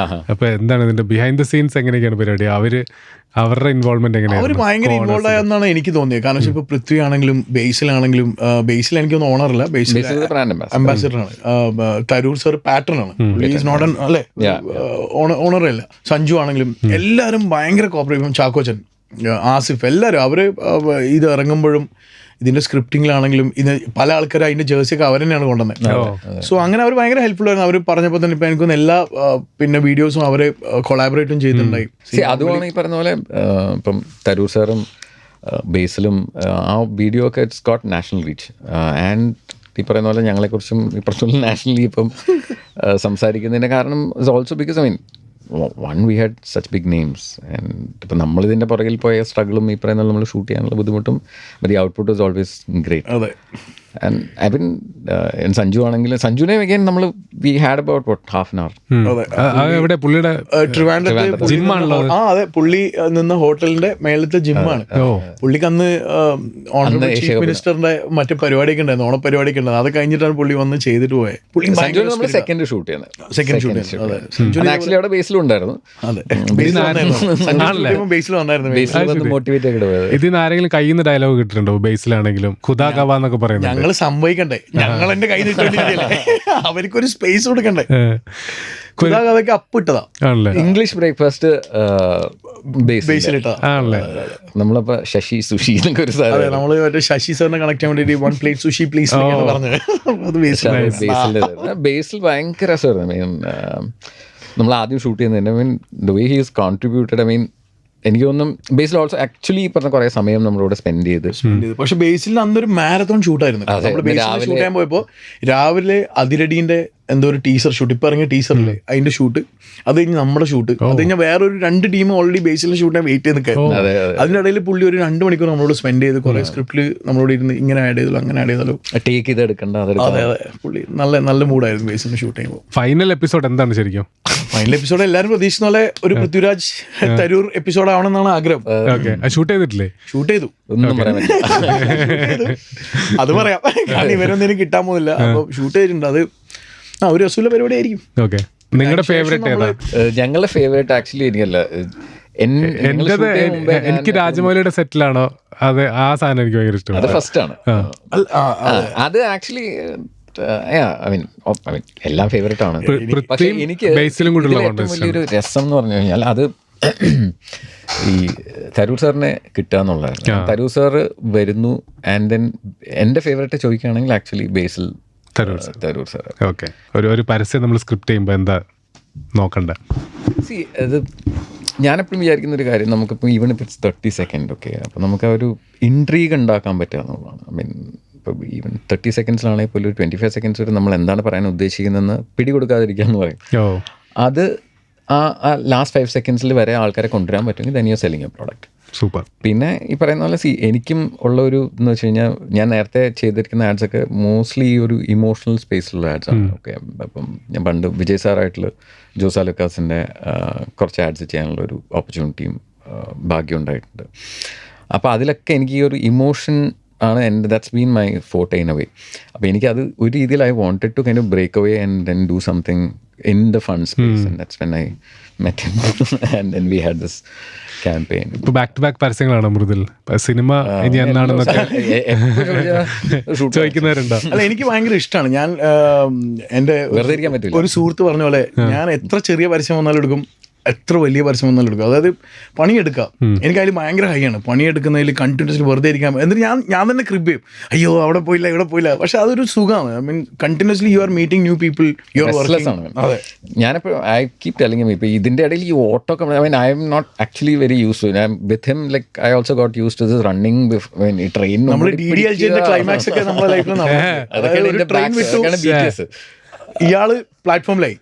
അപ്പൊ എന്താണ് ഇതിന്റെ ബിഹൈൻഡ് ദ സീൻസ് എങ്ങനെയൊക്കെയാണ് പരിപാടി? അവരുടെ ഇൻവോൾവ്മെന്റ് എങ്ങനെയാണ്? അവർ ഭയങ്കര ഇൻവോൾവ് ആയെന്നാണ് എനിക്ക് തോന്നിയത്. കാരണം ഇപ്പൊ പൃഥ്വി ആണെങ്കിലും ബേസിലാണെങ്കിലും, ബേസിൽ എനിക്കൊന്നും ഓണറല്ല, ബേസിൽ അംബാസിഡറാണ്. തരൂർ സർ പാറ്റേൺ ആണ്, ഈസ് നോട്ട് അല്ലേ, ഓണറേ അല്ല. സഞ്ജു ആണെങ്കിലും എല്ലാവരും ഭയങ്കര കോപ്പറേറ്റീവ്. ചാക്കോച്ചൻ, ആസിഫ്, എല്ലാവരും അവര് ഇത് ഇറങ്ങുമ്പോഴും ഇതിന്റെ സ്ക്രിപ്റ്റിംഗിലാണെങ്കിലും ഇത് പല ആൾക്കാരും അതിന്റെ ജേഴ്സിയൊക്കെ അവർ തന്നെയാണ് കൊണ്ടുവന്നത്. സോ അങ്ങനെ അവർ ഭയങ്കര ഹെൽപ്ഫുൾ ആയിരുന്നു. അവർ പറഞ്ഞപ്പോൾ തന്നെ ഇപ്പൊ എനിക്കൊന്ന് എല്ലാ പിന്നെ വീഡിയോസും അവരെ കൊളാബറേറ്റും ചെയ്തിട്ടുണ്ടായി. അതുമാണ് ഈ പറഞ്ഞ പോലെ ഇപ്പം തരൂർ സാറും ബേസിലും ആ വീഡിയോ ഒക്കെ it's got national reach. And ഈ പറയുന്ന പോലെ ഞങ്ങളെക്കുറിച്ചും ഈ പറഞ്ഞ നാഷണലി ഇപ്പം സംസാരിക്കുന്നതിൻ്റെ കാരണം is also because I mean we had such big names, and ഇപ്പം നമ്മളിതിൻ്റെ പുറകിൽ പോയ സ്ട്രഗിളും ഈ പറയുന്ന നമ്മൾ ഷൂട്ട് ചെയ്യാനുള്ള ബുദ്ധിമുട്ടും, but the output was always great. അതെ. And I've been സഞ്ജു ആണെങ്കിലും സഞ്ജുവിനെ again നമ്മൾ we had about half an hour. എവിടെ പുള്ളിയുടെ ജിമ്മാണല്ലോ? അതെ, പുള്ളി നിന്ന ഹോട്ടലിന്റെ മേളത്തെ ജിമ്മാണ്. പുള്ളിക്ക് അന്ന് ചീഫ് മിനിസ്റ്ററിന്റെ മറ്റു പരിപാടിയൊക്കെ ഉണ്ടായിരുന്നു, ഓണപരിപാടിയൊക്കെ ഉണ്ടായിരുന്നു. അത് കഴിഞ്ഞിട്ടാണ് പുള്ളി വന്ന് ചെയ്തിട്ട് പോയത്. പുള്ളി സെക്കൻഡ് ഷൂട്ട് ചെയ്യുന്നത് ആക്ച്വലി അവിടെ ബേസിലും ഉണ്ടായിരുന്നു. ഇതിന് ആരെങ്കിലും കയ്യിൽ നിന്ന് ഡയലോഗ് കിട്ടിയിട്ടുണ്ടോ? ബേസിലാണെങ്കിലും ഖുദാ കവാ എന്നൊക്കെ പറയുന്നത് ഞങ്ങൾ സംഭവിക്കണ്ടേ, ഞങ്ങൾ എന്റെ കയ്യിൽ നിന്നിട്ടില്ലേ, അവർക്കൊരു സ്പേസ് കൊടുക്കണ്ടേ. അതൊക്കെ അപ്പിട്ടതാ. English breakfast ബേസിലിട്ടതാ. നമ്മളിപ്പോ ശശി സുഷി എന്നൊക്കെ ഒരു സാധനം നമ്മള് മറ്റേ ശശി സാറിനെ കണക്ട് ചെയ്യാൻ വേണ്ടി 1 plate സുഷി പ്ലീസ് പറഞ്ഞത്. ബേസിൽ ഭയങ്കര രസമായിരുന്നു. നമ്മൾ ആദ്യം ഷൂട്ട് ചെയ്യുന്നതിന് mean the way he is contributed. I mean എനിക്ക് തോന്നുന്നു ബേസിൽ ഓൾസോ ആക്ച്വലി പറഞ്ഞ കുറെ സമയം നമ്മളോട് സ്പെൻഡ് ചെയ്ത്. പക്ഷെ ബേസിൽ അന്നൊരു മാരത്തോൺ ഷൂട്ടായിരുന്നു. നമ്മൾ ബേസിൽ ഷൂട്ട് ചെയ്യാൻ പോയപ്പോ രാവിലെ അതിരടീന്റെ എന്തോ ഒരു ടീസർ ഷൂട്ട്, ഇപ്പൊ ഇറങ്ങിയ ടീസറില്ലേ അതിന്റെ ഷൂട്ട്, അത് കഴിഞ്ഞ് നമ്മുടെ ഷൂട്ട്, അത് കഴിഞ്ഞാൽ വേറൊരു 2 ടീം ഓൾറെഡി ബേസിലെ ഷൂട്ടിനെ വെയിറ്റ് ചെയ്ത് നിൽക്കുക. അതിനിടയിൽ പുള്ളി ഒരു 2 മണിക്കൂർ നമ്മളോട് സ്പെൻഡ് ചെയ്ത് കുറെ സ്ക്രിപ്റ്റില് നമ്മളോട് ഇരുന്ന് ഇങ്ങനെ ആഡ് ചെയ്തല്ലോ അങ്ങനെ ആഡ് ചെയ്തല്ലോ ടേക്ക് ചെയ്ത് എടുക്കണ്ട. അതെ, പുള്ളി നല്ല മൂഡായിരുന്നു ബേസിന് ഷൂട്ട് ചെയ്യുമ്പോൾ. ഫൈനൽ എപ്പിസോഡ് എന്താണ് ശരിക്കും? ഫൈനൽ എപ്പിസോഡ് എല്ലാവരും പ്രതീക്ഷിക്കുന്ന പോലെ ഒരു പൃഥ്വിരാജ് തരൂർ എപ്പിസോഡ് ആവണമെന്നാണ് ആഗ്രഹം. ഷൂട്ട് ചെയ്തിട്ടില്ലേ? ഷൂട്ട് ചെയ്തു. ഒന്നും പറയാൻ പറ്റില്ല. അത് പറയാം, കാരണം ഇവരൊന്നും എനിക്ക് കിട്ടാൻ പോകുന്നില്ല. അപ്പൊ ഷൂട്ട് ചെയ്തിട്ടുണ്ട്. അത് ഒരു രസമുള്ള പരിപാടി ആയിരിക്കും. നിങ്ങളുടെ ഫേവറേറ്റ് ഏതാ? ഞങ്ങളുടെ ഫേവറേറ്റ് ആക്ച്വലി എനിക്കല്ല, എനിക്ക് രാജമൗലിയുടെ സെറ്റിലാണോ അത് ആ സാധനം എനിക്ക് ഭയങ്കര ഇഷ്ടമാണ്. അത് ഫസ്റ്റ് ആണ്. അത് ആക്ച്വലി എല്ലാം ഫേവറേറ്റ് ആണ്. പക്ഷെ എനിക്ക് വലിയൊരു രസം എന്ന് പറഞ്ഞു കഴിഞ്ഞാൽ അത് ഈ തരൂർ സാറിനെ കിട്ടുക എന്നുള്ളതായിരുന്നു. തരൂർ സാറ് വരുന്നു ആൻഡ് ദെൻ എൻ്റെ ഫേവറേറ്റ് ചോദിക്കുകയാണെങ്കിൽ ആക്ച്വലി ബേസിൽ തരൂർ സാർ. ഓക്കെ, ഒരു പരസ്യം നമ്മൾ സ്ക്രിപ്റ്റ് ചെയ്യുമ്പോൾ എന്താ നോക്കണ്ട? അത് ഞാനെപ്പോഴും വിചാരിക്കുന്ന ഒരു കാര്യം, നമുക്കിപ്പോൾ ഈവൺ ഇപ്പം 30 സെക്കൻഡ് ഒക്കെ, അപ്പോൾ നമുക്ക് ആ ഒരു ഇൻട്രീഗ് ഉണ്ടാക്കാൻ പറ്റുക എന്നുള്ളതാണ്. ഐ മീൻ ഇപ്പോൾ ഈവൻ 30 സെക്കൻഡ്സിലാണെങ്കിൽ പോലും ഒരു 25 സെക്കൻഡ്സ് വരെ നമ്മൾ എന്താണ് പറയാൻ ഉദ്ദേശിക്കുന്നതെന്ന് പിടികൊടുക്കാതിരിക്കുക എന്ന് പറയും. അത് ആ ലാസ്റ്റ് 5 സെക്കൻഡ്സിൽ വരെ ആൾക്കാരെ കൊണ്ടുവരാൻ പറ്റുമെങ്കിൽ then you are selling A product. Super. പിന്നെ ഈ പറയുന്ന പോലെ എനിക്കും ഉള്ള ഒരു എന്ന് വെച്ച് കഴിഞ്ഞാൽ, ഞാൻ നേരത്തെ ചെയ്തിരിക്കുന്ന ആഡ്സൊക്കെ മോസ്റ്റ്ലി ഈ ഒരു ഇമോഷണൽ സ്പേസിലുള്ള ആഡ്സാണ്. ഓക്കെ, അപ്പം ഞാൻ പണ്ട് വിജയ് സാറായിട്ടുള്ള ജോസാ ലുക്കാസിൻ്റെ കുറച്ച് ആഡ്സ് ചെയ്യാനുള്ളൊരു ഓപ്പർച്യൂണിറ്റിയും ഭാഗ്യം ഉണ്ടായിട്ടുണ്ട്. അപ്പോൾ അതിലൊക്കെ എനിക്ക് ഈ ഒരു ഇമോഷൻ ആണ് എൻ്റെ, that's been my forte in a way. അപ്പോൾ എനിക്കത് ഒരു രീതിയിൽ I wanted to kind of break away and then do something in the fun space, and that's when I met him and then we had this campaign. ഇപ്പോൾ back to back പരസ്യങ്ങളാണ് Mridul. Cinema ഇനി എന്നാണെന്നൊക്കെ ചോദിക്കുന്നവരുണ്ടോ? അല്ല, എനിക്ക് ഭയങ്കര ഇഷ്ടമാണ്. ഞാൻ എൻ്റെ വെറുതെ ഇരിക്കാൻ പറ്റില്ല. ഒരു സുഹൃത്ത് പറഞ്ഞ പോലെ ഞാൻ എത്ര ചെറിയ പരസ്യം വന്നാലും എടുക്കും, എത്ര വലിയ പരസ്യം വന്നാലും എടുക്കുക. അതായത് പണിയെടുക്കാം, എനിക്കതിൽ ഭയങ്കര ഹൈയാണ്. പണിയെടുക്കുന്നതിൽ കണ്ടിന്യൂസ്ലി വെറുതെ ഇരിക്കാം. എന്നിട്ട് ഞാൻ തന്നെ ക്രിബ് ചെയ്യും, അയ്യോ അവിടെ പോയില്ല ഇവിടെ പോയില്ല. പക്ഷെ അതൊരു സുഖമാണ്. I mean continuously you are meeting new people, you are working. അതെ, ഞാനിപ്പോൾ ഐ കീപ് ടെലിംഗ് ഹിം, ഇപ്പോൾ ഇതിൻ്റെ ഇടയിൽ ഈ auto I am not actually very used to with him. Like I also got used to this running train. നമ്മൾ DDLJ climax ഒക്കെ നമ്മുടെ ലൈഫിൽ ട്രെയിൻ വിട്ടു, ഇയാള് പ്ലാറ്റ്ഫോമിലായി,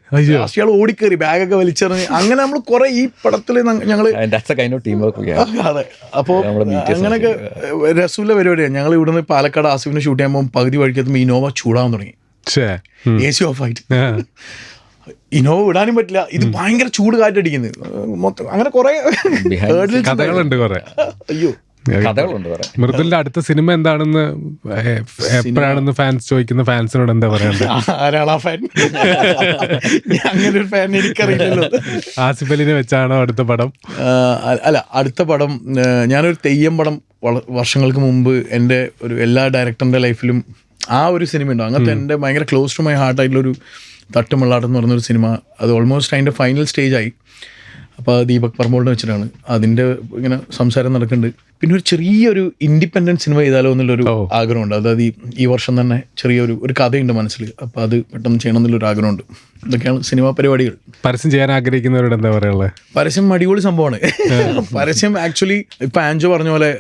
ഇയാൾ ഓടിക്കേറി ബാഗൊക്കെ വലിച്ചെറിഞ്ഞ്, അങ്ങനെ നമ്മൾ കുറെ ഈ പടത്തിൽ ഞങ്ങള് അതെ. അപ്പോൾ അങ്ങനെയൊക്കെ രസമുള്ള പരിപാടിയാണ്. ഞങ്ങൾ ഇവിടുന്ന് പാലക്കാട് ആസിഫിന് ഷൂട്ട് ചെയ്യാൻ പോകുമ്പോൾ പകുതി വഴിക്കെത്തുമ്പോൾ ഇനോവ ചൂടാവാൻ തുടങ്ങി, AC ഓഫ് ആയിട്ട്. ഇനോവ വിടാനും പറ്റില്ല, ഇത് ഭയങ്കര ചൂട് കാറ്റടിക്കുന്നത് മൊത്തം. അങ്ങനെ കുറെ കഥകളുണ്ട് കുറെ. അയ്യോ, കഥകളുണ്ട്. മൃദുലിന്റെ അടുത്ത സിനിമ എന്താണെന്ന് എപ്പോഴാണെന്ന് ഫാൻസ് ചോദിക്കുന്ന ഫാൻസിനോട് എന്താ പറയണ്ടത്? ആരാളാ ഫാൻ? അങ്ങനെ ഒരു ഫാൻ എനിക്കറിയില്ലല്ലോ. ആസിഫ് അലിനെ വെച്ചാണോ അടുത്ത പടം? അല്ല, അടുത്ത പടം ഞാനൊരു തെയ്യം പടം വർഷങ്ങൾക്ക് മുമ്പ് എൻ്റെ ഒരു എല്ലാ ഡയറക്ടറിൻ്റെ ലൈഫിലും ആ ഒരു സിനിമ ഉണ്ടോ അങ്ങനത്തെ എൻ്റെ ഭയങ്കര ക്ലോസ് ടു മൈ ഹാർട്ട് ആയിട്ടുള്ളൊരു തട്ടുമുള്ളാട്ടം എന്ന് പറഞ്ഞൊരു സിനിമ. അത് ഓൾമോസ്റ്റ് അതിൻ്റെ ഫൈനൽ സ്റ്റേജായി. അപ്പോൾ ദീപക് പർമോളിനെ വെച്ചിട്ടാണ് അതിൻ്റെ ഇങ്ങനെ സംസാരം നടക്കുന്നുണ്ട്. പിന്നെ ഒരു ചെറിയൊരു ഇൻഡിപെൻഡൻറ്റ് സിനിമ ചെയ്താലോ എന്നുള്ളൊരു ആഗ്രഹമുണ്ട്. അതായത് ഈ വർഷം തന്നെ ചെറിയൊരു കഥയുണ്ട് മനസ്സിൽ. അപ്പോൾ അത് പെട്ടെന്ന് ചെയ്യണം എന്നുള്ളൊരു ആഗ്രഹമുണ്ട്. ഇതൊക്കെയാണ് സിനിമാ പരിപാടികൾ. പരസ്യം ചെയ്യാൻ ആഗ്രഹിക്കുന്നവരോട് എന്താ പറയുള്ളത്? പരസ്യം അടിപൊളി സംഭവമാണ്. പരസ്യം ആക്ച്വലി ഇപ്പം ആൻജോ പറഞ്ഞ പോലെ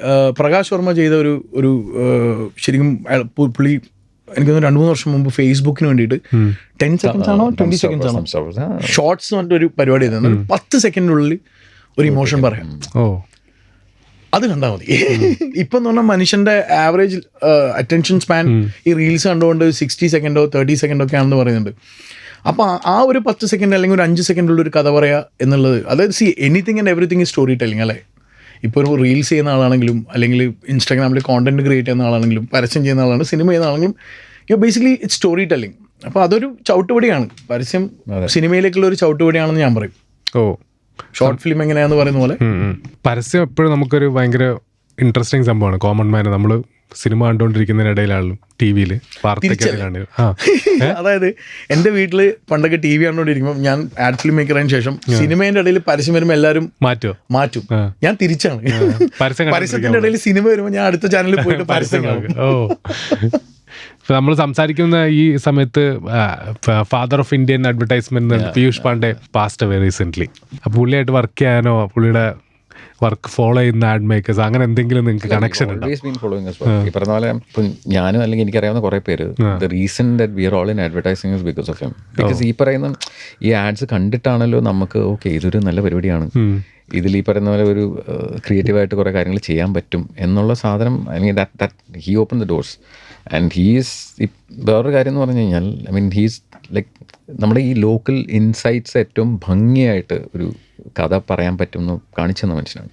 പ്രകാശ് വർമ്മ ചെയ്ത ഒരു ശരിക്കും പുള്ളി എനിക്കൊന്ന് 2-3 വർഷം മുമ്പ് ഫേസ്ബുക്കിന് വേണ്ടിയിട്ട് 10 seconds ആണോ 20 seconds ആണോ ഷോർട്സ് പറഞ്ഞിട്ടൊരു പരിപാടി ചെയ്തത്. 10 സെക്കൻഡിനുള്ളിൽ ഒരു ഇമോഷൻ പറയാം. അത് കണ്ടാൽ മതി. ഇപ്പം എന്ന് പറഞ്ഞാൽ മനുഷ്യൻ്റെ ആവറേജ് അറ്റൻഷൻ സ്പാൻ ഈ റീൽസ് കണ്ടുകൊണ്ട് 60 സെക്കൻഡോ 30 സെക്കൻഡോ ഒക്കെ ആണെന്ന് പറയുന്നുണ്ട്. അപ്പോൾ ആ ഒരു 10 സെക്കൻഡ് അല്ലെങ്കിൽ ഒരു 5 സെക്കൻഡുള്ള ഒരു കഥ പറയുക എന്നുള്ളത്, അതായത് anything and everything is story telling അല്ലേ. ഇപ്പോൾ ഒരു റീൽസ് ചെയ്യുന്ന ആളാണെങ്കിലും അല്ലെങ്കിൽ ഇൻസ്റ്റാഗ്രാമിൽ കോണ്ടന്റ് ക്രിയേറ്റ് ചെയ്യുന്ന ആളാണെങ്കിലും പരസ്യം ചെയ്യുന്ന ആളാണ്, സിനിമ ചെയ്യുന്ന ആണെങ്കിലും ബേസിക്കലി ഇറ്റ്സ് സ്റ്റോറി ടെല്ലിങ്. അപ്പോൾ അതൊരു ചവിട്ടുപടിയാണ് പരസ്യം, സിനിമയിലേക്കുള്ള ഒരു ചവിട്ടുപടിയാണെന്ന് ഞാൻ പറയും. ഷോർട്ട് ഫിലിം എങ്ങനെയാണെന്ന് പറയുന്ന പോലെ പരസ്യം എപ്പോഴും നമുക്കൊരു ഭയങ്കര ഇൻട്രസ്റ്റിംഗ് സംഭവമാണ്. കോമൺ മാൻ നമ്മൾ സിനിമ കണ്ടുകൊണ്ടിരിക്കുന്നതിനിടയിലാണെങ്കിലും ടി വിയിൽ വാർത്തയ്ക്കിടയിലാണെങ്കിലും. അതായത് എൻ്റെ വീട്ടിൽ പണ്ടൊക്കെ TV കണ്ടുകൊണ്ടിരിക്കുമ്പോൾ ഞാൻ ആഡ് ഫിലിം മേക്കറിന് ശേഷം സിനിമേൻ്റെ ഇടയിൽ പരസ്യം വരുമ്പോൾ എല്ലാവരും മാറ്റും. ഞാൻ തിരിച്ചാണ്. പരസ്യത്തിൻ്റെ ഇടയിൽ സിനിമ വരുമ്പോൾ ഞാൻ അടുത്ത ചാനലിൽ പോയിട്ട് പരസ്യം കാണും. നമ്മൾ സംസാരിക്കുന്ന ഈ സമയത്ത് father of Indian advertisement Piyush Pandey passed away recent. അപ്പോൾ പുള്ളിയായിട്ട് വർക്ക് ചെയ്യാനോ പുള്ളിയുടെ വർക്ക് ഫോളോ ചെയ്യുന്ന ആഡ് മേക്കേഴ്സ് അങ്ങനെ എന്തെങ്കിലും നിങ്ങൾക്ക് കണക്ഷൻ ഉണ്ടോ? ഈ പറഞ്ഞ പോലെ ഇപ്പം ഞാനും അല്ലെങ്കിൽ എനിക്കറിയാവുന്ന കുറേ പേര് the reason that we are all in advertising is because of him. Because ഈ പറയുന്ന ഈ ആഡ്സ് കണ്ടിട്ടാണല്ലോ നമുക്ക് ഓക്കെ ഇതൊരു നല്ല പരിപാടിയാണ്, ഇതിൽ ഈ പറയുന്ന പോലെ ഒരു ക്രിയേറ്റീവായിട്ട് കുറേ കാര്യങ്ങൾ ചെയ്യാൻ പറ്റും എന്നുള്ള സാധനം. I mean that he open the doors and he's. വേറൊരു കാര്യം എന്ന് പറഞ്ഞു കഴിഞ്ഞാൽ ഐ മീൻ ഹീസ് ലൈക്ക് നമ്മുടെ ഈ ലോക്കൽ ഇൻസൈറ്റ്സ് ഏറ്റവും ഭംഗിയായിട്ട് ഒരു കഥ പറയാൻ പറ്റുമെന്ന് കാണിച്ചെന്ന മനുഷ്യനാണ്.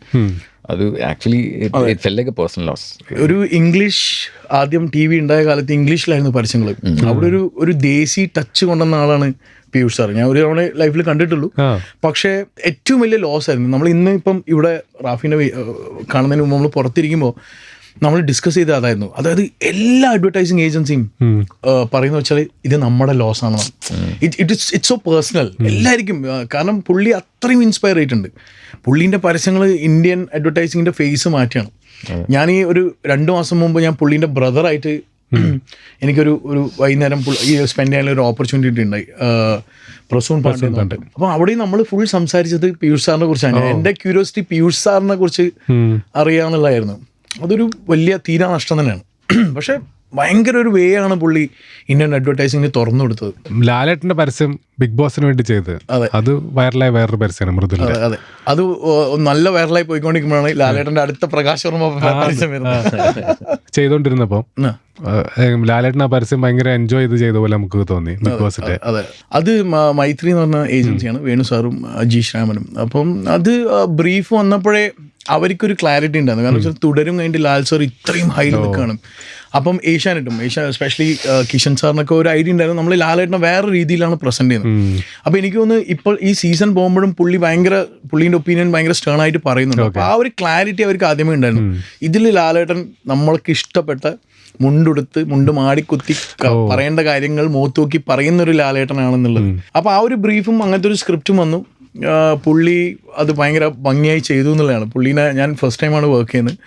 അത് actually it felt like a personal loss. ഒരു ഇംഗ്ലീഷ് ആദ്യം TV ഉണ്ടായ കാലത്ത് ഇംഗ്ലീഷിലായിരുന്നു പരസ്യങ്ങൾ. അവിടെ ഒരു ദേശി ടച്ച് കൊണ്ടുവന്ന ആളാണ് പീയൂഷ് സാർ. ഞാൻ ഒരു തവണ ലൈഫിൽ കണ്ടിട്ടുള്ളൂ. പക്ഷേ ഏറ്റവും വലിയ ലോസ് ആയിരുന്നു. നമ്മൾ ഇന്ന് ഇപ്പം ഇവിടെ റാഫിനെ കാണുന്നതിന് മുമ്പ് നമ്മൾ പുറത്തിരിക്കുമ്പോൾ നമ്മൾ ഡിസ്കസ് ചെയ്ത അതായിരുന്നു. അതായത് എല്ലാ അഡ്വർടൈസിങ് ഏജൻസിയും പറയുന്ന വെച്ചാൽ ഇത് നമ്മുടെ ലോസ് ആണ്. ഇറ്റ്സ് സോ പേഴ്സണൽ എല്ലാവർക്കും. കാരണം പുള്ളി അത്രയും ഇൻസ്പയർ ചെയ്തിട്ടുണ്ട്. പുള്ളീൻ്റെ പരസ്യങ്ങൾ ഇന്ത്യൻ അഡ്വർടൈസിങ്ങിൻ്റെ ഫേസ് മാറ്റിയാണ്. ഞാൻ ഈ ഒരു 2 മാസം മുമ്പ് ഞാൻ പുള്ളീൻ്റെ ബ്രദറായിട്ട് എനിക്കൊരു വൈകുന്നേരം സ്പെൻഡ് ചെയ്യാനുള്ള ഒരു ഓപ്പർച്യൂണിറ്റി ഉണ്ടായി പ്രസൂൺ പാണ്ഡെ. അപ്പോൾ അവിടെയും നമ്മൾ ഫുൾ സംസാരിച്ചത് പീയൂഷ് സാറിനെ കുറിച്ചാണ്. എൻ്റെ ക്യൂരിയോസിറ്റി പീയൂഷ് സാറിനെ കുറിച്ച് അറിയാമെന്നുള്ളതായിരുന്നു. അതൊരു വലിയ തീരാ നഷ്ടം തന്നെയാണ്. പക്ഷെ ഭയങ്കര ഒരു വേ ആണ് പുള്ളി ഇന്ത്യൻ അഡ്വർടൈസിംഗിന് തുറന്നു കൊടുത്തത്. ലാലേട്ടന്റെ പരസ്യം ബിഗ് ബോസിന് വേണ്ടി ചെയ്തത് അത് വൈറലായ വേറൊരു പരസ്യമാണ് മൃദുല. അതെ, അത് നല്ല വൈറലായി പോയിക്കൊണ്ടിരിക്കുമ്പോഴാണ് ലാലേട്ടന്റെ അടുത്ത പ്രകാശ് വർമ്മ പരസ്യം വരുന്നത്. ചെയ്തോണ്ടിരുന്നപ്പോ ലാലേട്ടൻ ആ പരസ്യം ഭയങ്കര എൻജോയ് ചെയ്ത പോലെ നമുക്ക് തോന്നി ബിഗ് ബോസിന്റെ. അതെ, അത് മൈത്രി എന്ന് പറഞ്ഞ ഏജൻസിയാണ്, വേണു സാറും ജി ശ്രാമനും. അപ്പം അത് ബ്രീഫ് വന്നപ്പോഴേ അവർക്കൊരു ക്ലാരിറ്റി ഉണ്ടായിരുന്നു. കാരണം വെച്ചാൽ തുടരും കഴിഞ്ഞിട്ട് ലാൽ സാർ ഇത്രയും ഹൈയിൽ നിൽക്കുകയാണ്. അപ്പം ഏഷ്യാനെറ്റും എസ്പെഷ്യലി കിഷൻ സാറിനൊക്കെ ഒരു ഐഡിയ ഉണ്ടായിരുന്നു നമ്മൾ ലാലേട്ടനെ വേറെ രീതിയിലാണ് പ്രസന്റ് ചെയ്യുന്നത്. അപ്പോൾ എനിക്ക് തോന്നുന്നു ഇപ്പോൾ ഈ സീസൺ പോകുമ്പോഴും പുള്ളീൻ്റെ ഒപ്പീനിയൻ ഭയങ്കര സ്റ്റേൺ ആയിട്ട് പറയുന്നുണ്ട്. അപ്പോൾ ആ ഒരു ക്ലാരിറ്റി അവർക്ക് ആദ്യമേ ഉണ്ടായിരുന്നു. ഇതിൽ ലാലേട്ടൻ നമ്മൾക്ക് ഇഷ്ടപ്പെട്ട മുണ്ടുടുത്ത് മുണ്ട് മാടിക്കുത്തി പറയേണ്ട കാര്യങ്ങൾ മുഖത്ത് നോക്കി പറയുന്നൊരു ലാലേട്ടനാണെന്നുള്ളത്. അപ്പോൾ ആ ഒരു ബ്രീഫും അങ്ങനത്തെ ഒരു സ്ക്രിപ്റ്റും വന്നു. പുള്ളി അത് ഭയങ്കര ഭംഗിയായി ചെയ്തു എന്നുള്ളതാണ്. പുള്ളീനെ ഞാൻ ഫസ്റ്റ് ടൈമാണ് വർക്ക് ചെയ്യുന്നത്.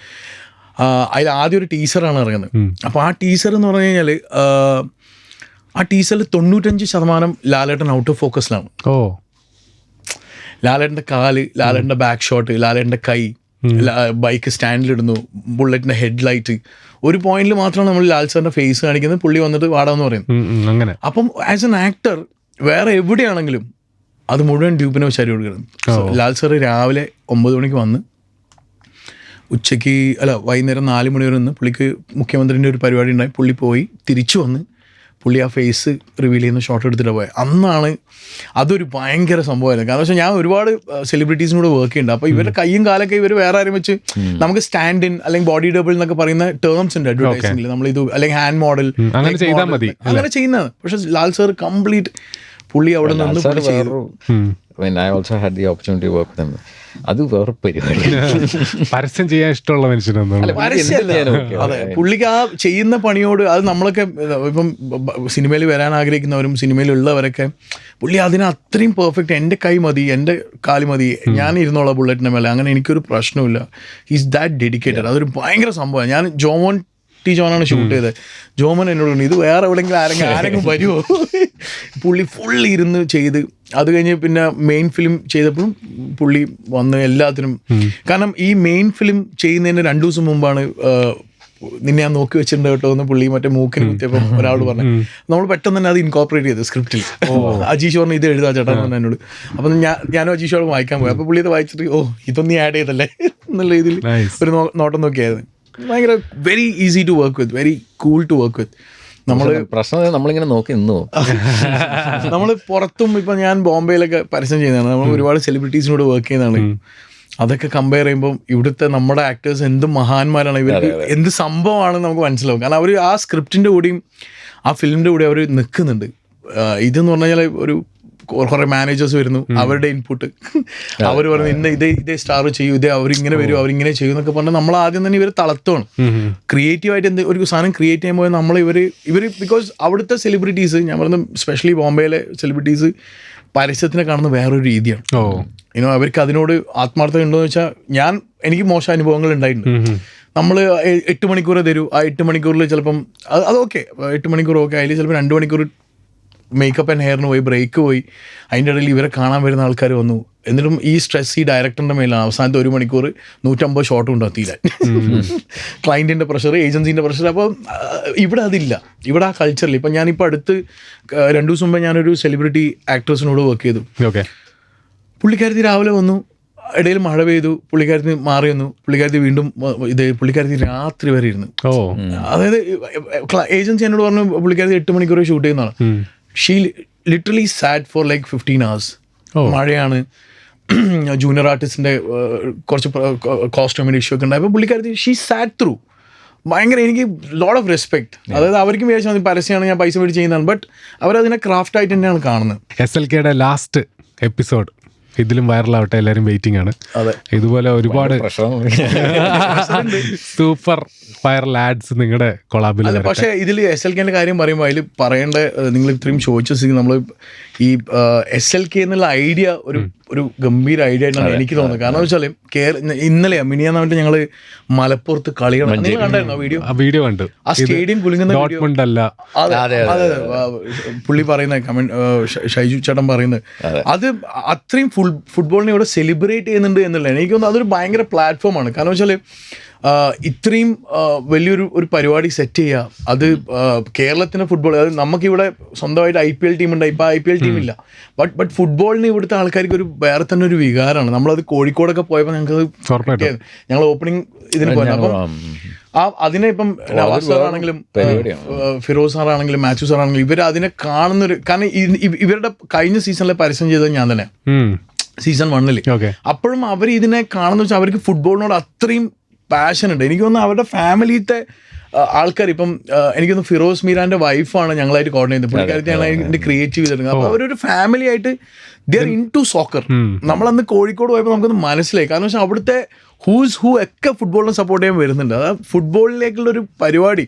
അതിൽ ആദ്യം ഒരു ടീസറാണ് ഇറങ്ങുന്നത്. അപ്പോൾ ആ ടീസർ എന്ന് പറഞ്ഞു കഴിഞ്ഞാൽ ആ ടീസറിൽ 95% ലാലേട്ടൻ ഔട്ട് ഓഫ് ഫോക്കസിലാണ്. ലാലേട്ടൻ്റെ കാല്, ലാലേട്ടൻ്റെ ബാക്ക് ഷോട്ട്, ലാലേട്ടൻ്റെ കൈ, ബൈക്ക് സ്റ്റാൻഡിലിടുന്നു, ബുള്ളറ്റിൻ്റെ ഹെഡ്ലൈറ്റ്, ഒരു പോയിന്റിൽ മാത്രമാണ് നമ്മൾ ലാൽ സാറിൻ്റെ ഫേസ് കാണിക്കുന്നത്. പുള്ളി വന്നിട്ട് വാടാന്ന് പറയുന്നത്. അപ്പം ആസ് എൻ ആക്ടർ വേറെ എവിടെയാണെങ്കിലും അത് മുഴുവൻ ഡ്യൂപ്പിനെ വെച്ച് അരി കൊടുക്കുന്നത്. ലാൽ സാറ് രാവിലെ 9 മണിക്ക് വന്ന് വൈകുന്നേരം 4 മണി വരെ നിന്ന് പുള്ളിക്ക് മുഖ്യമന്ത്രിൻ്റെ ഒരു പരിപാടി ഉണ്ടായി. പുള്ളി പോയി തിരിച്ചു വന്ന് പുള്ളി ആ ഫേസ് റിവീൽ ചെയ്യുന്ന ഷോട്ട് എടുത്തിട്ട് പോയത്. അന്നാണ് അതൊരു ഭയങ്കര സംഭവമായിരുന്നു. കാരണം വെച്ചാൽ ഞാൻ ഒരുപാട് സെലിബ്രിറ്റീസിനോട് വർക്ക് ചെയ്യുന്നുണ്ട്. അപ്പോൾ ഇവരുടെ കയ്യും കാലൊക്കെ ഇവർ വേറെ ആരും വെച്ച് നമുക്ക് സ്റ്റാൻഡ് ഇൻ അല്ലെങ്കിൽ ബോഡി ഡബിൾ എന്നൊക്കെ പറയുന്ന ടേംസ് ഉണ്ട് അഡ്വർടൈസിംഗിൽ. നമ്മളിത് അല്ലെങ്കിൽ ഹാൻഡ് മോഡൽ അങ്ങനെ ചെയ്യുന്നത്. പക്ഷെ ലാൽ സാർ കംപ്ലീറ്റ് പുള്ളി അവിടെ നിന്ന് ചെയ്തു. I also had the opportunity to work with him. അത് വേറെ പരിപാടി. പരസ്യം ചെയ്യാൻ ഇഷ്ടമുള്ള മനുഷ്യനൊന്നും. അതെ, പുള്ളിക്ക് ആ ചെയ്യുന്ന പണിയോട് അത് നമ്മളൊക്കെ ഇപ്പം സിനിമയിൽ വരാൻ ആഗ്രഹിക്കുന്നവരും സിനിമയിലുള്ളവരൊക്കെ പുള്ളി അതിന് അത്രയും പെർഫെക്റ്റ്. എൻ്റെ കൈ മതി, എൻ്റെ കാല് മതി, ഞാൻ ഇരുന്നോളാം ബുള്ളറ്റിൻ്റെ മേലെ, അങ്ങനെ എനിക്കൊരു പ്രശ്നമില്ല. Is that dedicated. അതൊരു ഭയങ്കര സംഭവമാണ്. ഞാൻ ജോമോൻ ടി ജോനാണ് ഷൂട്ട് ചെയ്തത്. ജോമൻ എന്നോട് പറഞ്ഞു ഇത് വേറെ എവിടെയെങ്കിലും ആരെങ്കിലും വരുമോ? പുള്ളി ഫുൾ ഇരുന്ന് ചെയ്ത് അത് കഴിഞ്ഞ് പിന്നെ മെയിൻ ഫിലിം ചെയ്തപ്പോഴും പുള്ളി വന്ന് എല്ലാത്തിനും. കാരണം ഈ മെയിൻ ഫിലിം ചെയ്യുന്നതിന് 2 ദിവസം മുമ്പാണ് നിന്നെ ഞാൻ നോക്കി വെച്ചിട്ടുണ്ട് കേട്ടോ എന്ന് പുള്ളി മറ്റേ മൂക്കിന് കുത്തിയപ്പോൾ ഒരാൾ പറഞ്ഞു. നമ്മൾ പെട്ടെന്ന് തന്നെ അത് ഇൻകോർപ്പറേറ്റ് ചെയ്ത് സ്ക്രിപ്റ്റിൽ. അജീഷ് പറഞ്ഞു ഇത് എഴുതാ ചേട്ടാ എന്ന് എന്നോട്. അപ്പം ഞാനും അജീഷോട് വായിക്കാൻ പോയി. അപ്പോൾ പുള്ളി ഇത് വായിച്ചിട്ട് ഇതൊന്നും ആഡ് ചെയ്തല്ലേ എന്നുള്ള രീതിയിൽ ഒരു നോട്ടം നോക്കിയായിരുന്നു. ഭയങ്കര very easy to work with, very cool to work with. നമ്മളിങ്ങനെ നോക്കി നിന്നു. നമ്മൾ പുറത്തും ഇപ്പം ഞാൻ ബോംബെയിലൊക്കെ പരസ്യം ചെയ്യുന്നതാണ്, നമ്മൾ ഒരുപാട് സെലിബ്രിറ്റീസിനോട് വർക്ക് ചെയ്യുന്നതാണ്. അതൊക്കെ കമ്പയർ ചെയ്യുമ്പോൾ ഇവിടുത്തെ നമ്മുടെ ആക്ടേഴ്സ് എന്ത് മഹാന്മാരാണ്, ഇവർക്ക് എന്ത് സംഭവമാണെന്ന് നമുക്ക് മനസ്സിലാവും. കാരണം അവർ ആ സ്ക്രിപ്റ്റിൻ്റെ കൂടെയും ആ ഫിലിമിൻ്റെ കൂടെ അവർ നിൽക്കുന്നുണ്ട്. ഇതെന്ന് പറഞ്ഞു കഴിഞ്ഞാൽ ഒരു കുറേ മാനേജേഴ്സ് വരുന്നു, അവരുടെ ഇൻപുട്ട്, അവർ പറയുന്നു ഇതേ സ്റ്റാർ ചെയ്യൂ, അവരിങ്ങനെ വരും, അവരിങ്ങനെ ചെയ്യും എന്നൊക്കെ പറഞ്ഞാൽ നമ്മൾ ആദ്യം തന്നെ ഇവർ തളർത്തുവാണ്. ക്രിയേറ്റീവായിട്ട് ഒരു സാധനം ക്രിയേറ്റ് ചെയ്യുമ്പോൾ നമ്മൾ ഇവർ ബിക്കോസ് അവിടുത്തെ സെലിബ്രിറ്റീസ്, ഞാൻ പറയുന്നത് സ്പെഷ്യലി ബോംബെയിലെ സെലിബ്രിറ്റീസ് പരസ്യത്തിനെ കാണുന്ന വേറൊരു രീതിയാണ്. അവർക്ക് അതിനോട് ആത്മാർത്ഥത ഉണ്ടോ എന്ന് വെച്ചാൽ എനിക്ക് മോശം അനുഭവങ്ങൾ ഉണ്ടായിട്ടുണ്ട്. നമ്മൾ 8 മണിക്കൂർ തരൂ, ആ 8 മണിക്കൂറിൽ ചിലപ്പം അത് ഓക്കെ, 8 മണിക്കൂർ ഓക്കെ, അതിൽ ചിലപ്പോൾ 2 മണിക്കൂർ മേക്കപ്പ് ആൻഡ് ഹെയറിന് പോയി, ബ്രേക്ക് പോയി, അതിൻ്റെ ഇടയിൽ ഇവരെ കാണാൻ വരുന്ന ആൾക്കാർ വന്നു. എന്നിട്ടും ഈ സ്ട്രെസ് ഈ ഡയറക്ടറിൻ്റെ മേലാണ്. അവസാനത്തെ 1 മണിക്കൂർ 150 ഷോട്ടും ഉണ്ടോ തീരാൻ. ക്ലയൻറ്റിൻ്റെ പ്രഷർ, ഏജൻസീൻ്റെ പ്രഷർ. അപ്പോൾ ഇവിടെ അതില്ല. ഇവിടെ ആ കൾച്ചറിൽ ഇപ്പം ഞാനിപ്പോൾ അടുത്ത് 2 ദിവസം മുമ്പ് ഞാനൊരു സെലിബ്രിറ്റി ആക്ട്രസിനോട് വർക്ക് ചെയ്തു. പുള്ളിക്കാരത്തി രാവിലെ വന്നു, ഇടയിൽ മഴ പെയ്തു, പുള്ളിക്കാരത്തി മാറി വന്നു, പുള്ളിക്കാരത്തി വീണ്ടും പുള്ളിക്കാരത്തി രാത്രി വരെ ഇരുന്നു. അതായത് ഏജൻസി എന്നോട് പറഞ്ഞു പുള്ളിക്കാരത്തി 8 മണിക്കൂർ ഷൂട്ട് ചെയ്യുന്നതാണ്. She literally SAT for like 15 hours. മഴയാണ്, ജൂനിയർ ആർട്ടിസ്റ്റിൻ്റെ കുറച്ച് കോസ്റ്റ്യൂമിൻ്റെ ഇഷ്യൂ ഒക്കെ ഉണ്ടായപ്പോൾ പുള്ളിക്കാരത്തി ഷീ സാറ്റ് ത്രൂ. ഭയങ്കര എനിക്ക് ലോട്ട് ഓഫ് റെസ്പെക്ട്. അതായത് അവർക്കും വിചാരിച്ചാൽ മതി പരസ്യമാണ്, ഞാൻ പൈസ മേടിച്ച് ചെയ്യുന്നതാണ്, ബട്ട് അവരതിനെ ക്രാഫ്റ്റ് ആയിട്ട് തന്നെയാണ് കാണുന്നത്. SLKയുടെ ലാസ്റ്റ് എപ്പിസോഡ് ഇതിലും വൈറലാവട്ടെ, എല്ലാവരും വെയിറ്റിംഗ് ആണ്. ഇതുപോലെ ഒരുപാട് സൂപ്പർ വൈറൽ ആഡ്സ് നിങ്ങളുടെ കൊളാബിൽ. പക്ഷേ ഇതിൽ SLKന്റെ കാര്യം പറയുമ്പോൾ അതിൽ പറയേണ്ട, നിങ്ങൾ ഇത്രയും ചോദിച്ച നമ്മൾ ഈ SLK എന്നുള്ള ഐഡിയ ഒരു ഗംഭീര ഐഡിയ ആയിട്ടാണ് എനിക്ക് തോന്നുന്നത്. കാരണം വെച്ചാൽ ഇന്നലെ മിനിയാന്നായിട്ട് ഞങ്ങൾ മലപ്പുറത്ത് കളിയാണ്. നിങ്ങൾ കണ്ടായിരുന്നോ വീഡിയോ കണ്ടു? ആ സ്റ്റേഡിയം കുലുങ്ങുന്ന പുള്ളി പറയുന്ന കമന്റ്, ഷൈജു ചേട്ടൻ പറയുന്നത്, അത് അത്രയും ഫുട്ബോളിനെ ഇവിടെ സെലിബ്രേറ്റ് ചെയ്യുന്നുണ്ട് എന്നുള്ളത് എനിക്ക് തോന്നുന്നു അതൊരു ഭയങ്കര പ്ലാറ്റ്ഫോമാണ്. കാരണം വെച്ചാൽ ഇത്രയും വലിയൊരു പരിപാടി സെറ്റ് ചെയ്യുക, അത് കേരളത്തിൻ്റെ ഫുട്ബോൾ, അത് നമുക്കിവിടെ സ്വന്തമായിട്ട് IPL ടീമുണ്ട്, ഇപ്പോൾ IPL ടീമില്ല, ബട്ട് ഫുട്ബോളിന് ഇവിടുത്തെ ആൾക്കാർക്ക് ഒരു വേറെ തന്നെ ഒരു വികാരമാണ്. നമ്മളത് കോഴിക്കോടൊക്കെ പോയപ്പോൾ ഞങ്ങൾക്കത് ഞങ്ങൾ ഓപ്പണിംഗ് ഇതിന് പോയത്. അപ്പം അതിനെ ഇപ്പം നവാസ് സാറാണെങ്കിലും ഫിറോസ് സാറാണെങ്കിലും മാത്യു സാറാണെങ്കിലും ഇവർ അതിനെ കാണുന്നൊരു, കാരണം ഇവരുടെ കഴിഞ്ഞ സീസണിലെ പരസ്യം ചെയ്തത് ഞാൻ തന്നെ, സീസൺ 1. അപ്പോഴും അവർ ഇതിനെ കാണുന്ന വെച്ചാൽ അവർക്ക് ഫുട്ബോളിനോട് അത്രയും പാഷൻ ഉണ്ട്. എനിക്ക് തോന്നുന്നു അവരുടെ ഫാമിലിത്തെ ആൾക്കാർ, ഇപ്പം എനിക്ക് തോന്നുന്നു ഫിറോസ് മീരാൻ്റെ വൈഫാണ് ഞങ്ങളായിട്ട് കോർഡിനേറ്റ് ചെയ്തത്, പുള്ളിക്കാരത്തെയാണ് അതിൻ്റെ ക്രിയേറ്റീവ് ചെയ്തിരുന്നത്. അപ്പോൾ അവരൊരു ഫാമിലി ആയിട്ട് they are in to soccer. നമ്മളന്ന് കോഴിക്കോട് പോയപ്പോൾ നമുക്കൊന്ന് മനസ്സിലായി. കാരണം വെച്ചാൽ അവിടുത്തെ ഹൂസ് ഹൂ ഒക്കെ ഫുട്ബോളിനെ സപ്പോർട്ട് ചെയ്യാൻ വരുന്നുണ്ട്. അതാ ഫുട്ബോളിലേക്കുള്ളൊരു പരിപാടി.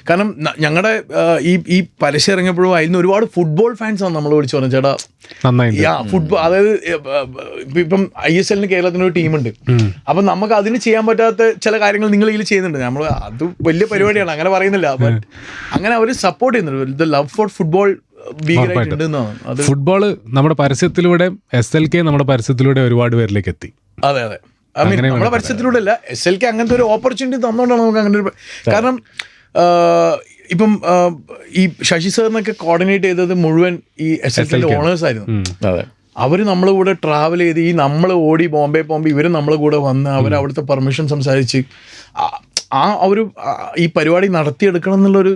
കാരണം ഞങ്ങളുടെ ഈ പരസ്യം ഇറങ്ങിയപ്പോഴും അതിൽ നിന്ന് ഒരുപാട് ഫുട്ബോൾ ഫാൻസാണ് നമ്മൾ വിളിച്ചു പറഞ്ഞു ചേട്ടാ ഫുട്ബോൾ, അതായത് ഇപ്പം ISL കേരളത്തിനൊരു ടീമുണ്ട്, അപ്പം നമുക്ക് അതിന് ചെയ്യാൻ പറ്റാത്ത ചില കാര്യങ്ങൾ നിങ്ങൾ ഇതിൽ ചെയ്യുന്നുണ്ട്. നമ്മൾ അത് വലിയ പരിപാടിയാണ്, അങ്ങനെ പറയുന്നില്ല. ബട്ട് അങ്ങനെ അവർ സപ്പോർട്ട് ചെയ്യുന്നുണ്ട്. ദ ലവ് ഫോർ ഫുട്ബോൾ ഭീകരമായിട്ടുണ്ടെന്നാണ്. ഫുട്ബോള് നമ്മുടെ പരസ്യത്തിലൂടെ SLK നമ്മുടെ പരസ്യത്തിലൂടെ ഒരുപാട് പേരിലേക്ക് എത്തി. അതെ അതെ, ഐ മീൻ നമ്മുടെ പരസ്യത്തിലൂടെ അല്ല, SLK അങ്ങനത്തെ ഒരു ഓപ്പർച്യൂണിറ്റി തന്നുകൊണ്ടാണ് നമുക്ക് അങ്ങനെ ഒരു, കാരണം ഇപ്പം ഈ ശശി സാറിനൊക്കെ കോർഡിനേറ്റ് ചെയ്തത് മുഴുവൻ ഈ SLK ഓണേഴ്സ് ആയിരുന്നു. അവർ നമ്മളെ കൂടെ ട്രാവൽ ചെയ്ത് ഈ നമ്മൾ ഓടി ബോംബെ പോകുമ്പോൾ ഇവർ നമ്മളെ കൂടെ വന്ന് അവർ അവിടുത്തെ പെർമിഷൻ സംസാരിച്ച് ആ ഒരു ഈ പരിപാടി നടത്തിയെടുക്കണം എന്നുള്ളൊരു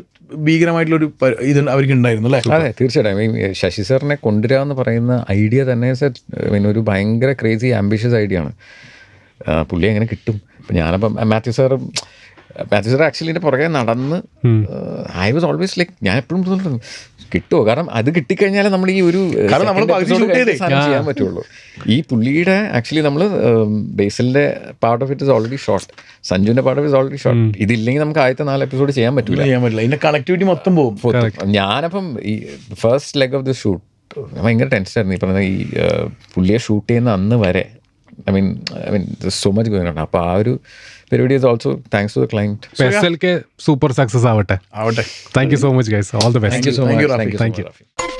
ഭീകരമായിട്ടുള്ളൊരു ഇത് അവർക്ക് ഉണ്ടായിരുന്നു അല്ലേ? അതെ, തീർച്ചയായിട്ടും. ശശി സാറിനെ കൊണ്ടുവരിക എന്ന് പറയുന്ന ഐഡിയ തന്നെ ഒരു ഭയങ്കര ക്രേസി ആംബിഷ്യസ് ഐഡിയ ആണ്. പുള്ളി എങ്ങനെ കിട്ടും? ഇപ്പം ഞാനപ്പം മാത്യു സാർ ആക്ച്വലി എൻ്റെ പുറകെ നടന്ന് ഐ വാസ് ഓൾവേസ് ലൈക്ക്, ഞാൻ എപ്പോഴും കിട്ടുമോ, കാരണം അത് കിട്ടിക്കഴിഞ്ഞാൽ നമ്മൾ ഈ ഒരു ചെയ്യാൻ പറ്റുള്ളൂ. ഈ പുള്ളിയുടെ ആക്ച്വലി നമ്മൾ ബേസിലിൻ്റെ part of it is already shot, സഞ്ജുവിൻ്റെ part of is already shot. ഇതില്ലെങ്കിൽ നമുക്ക് ആദ്യത്തെ 4 എപ്പിസോഡ് ചെയ്യാൻ പറ്റില്ല. ഇതിന്റെ കണക്ടിവിറ്റി മൊത്തം പോകും. ഞാനപ്പം ഈ first leg of the shoot ഭയങ്കര ടെൻഷനായിരുന്നു. ഈ പറഞ്ഞ ഈ പുള്ളിയെ ഷൂട്ട് ചെയ്യുന്ന അന്ന് വരെ I mean so much going on. അപ്പോൾ ആ ഒരു പരിപാടി is also thanks to the client. SLK super success ആവട്ടെ. ആവട്ടെ. Thank you so much guys, all the best. Thank you so much. Thank you so much, Rafi.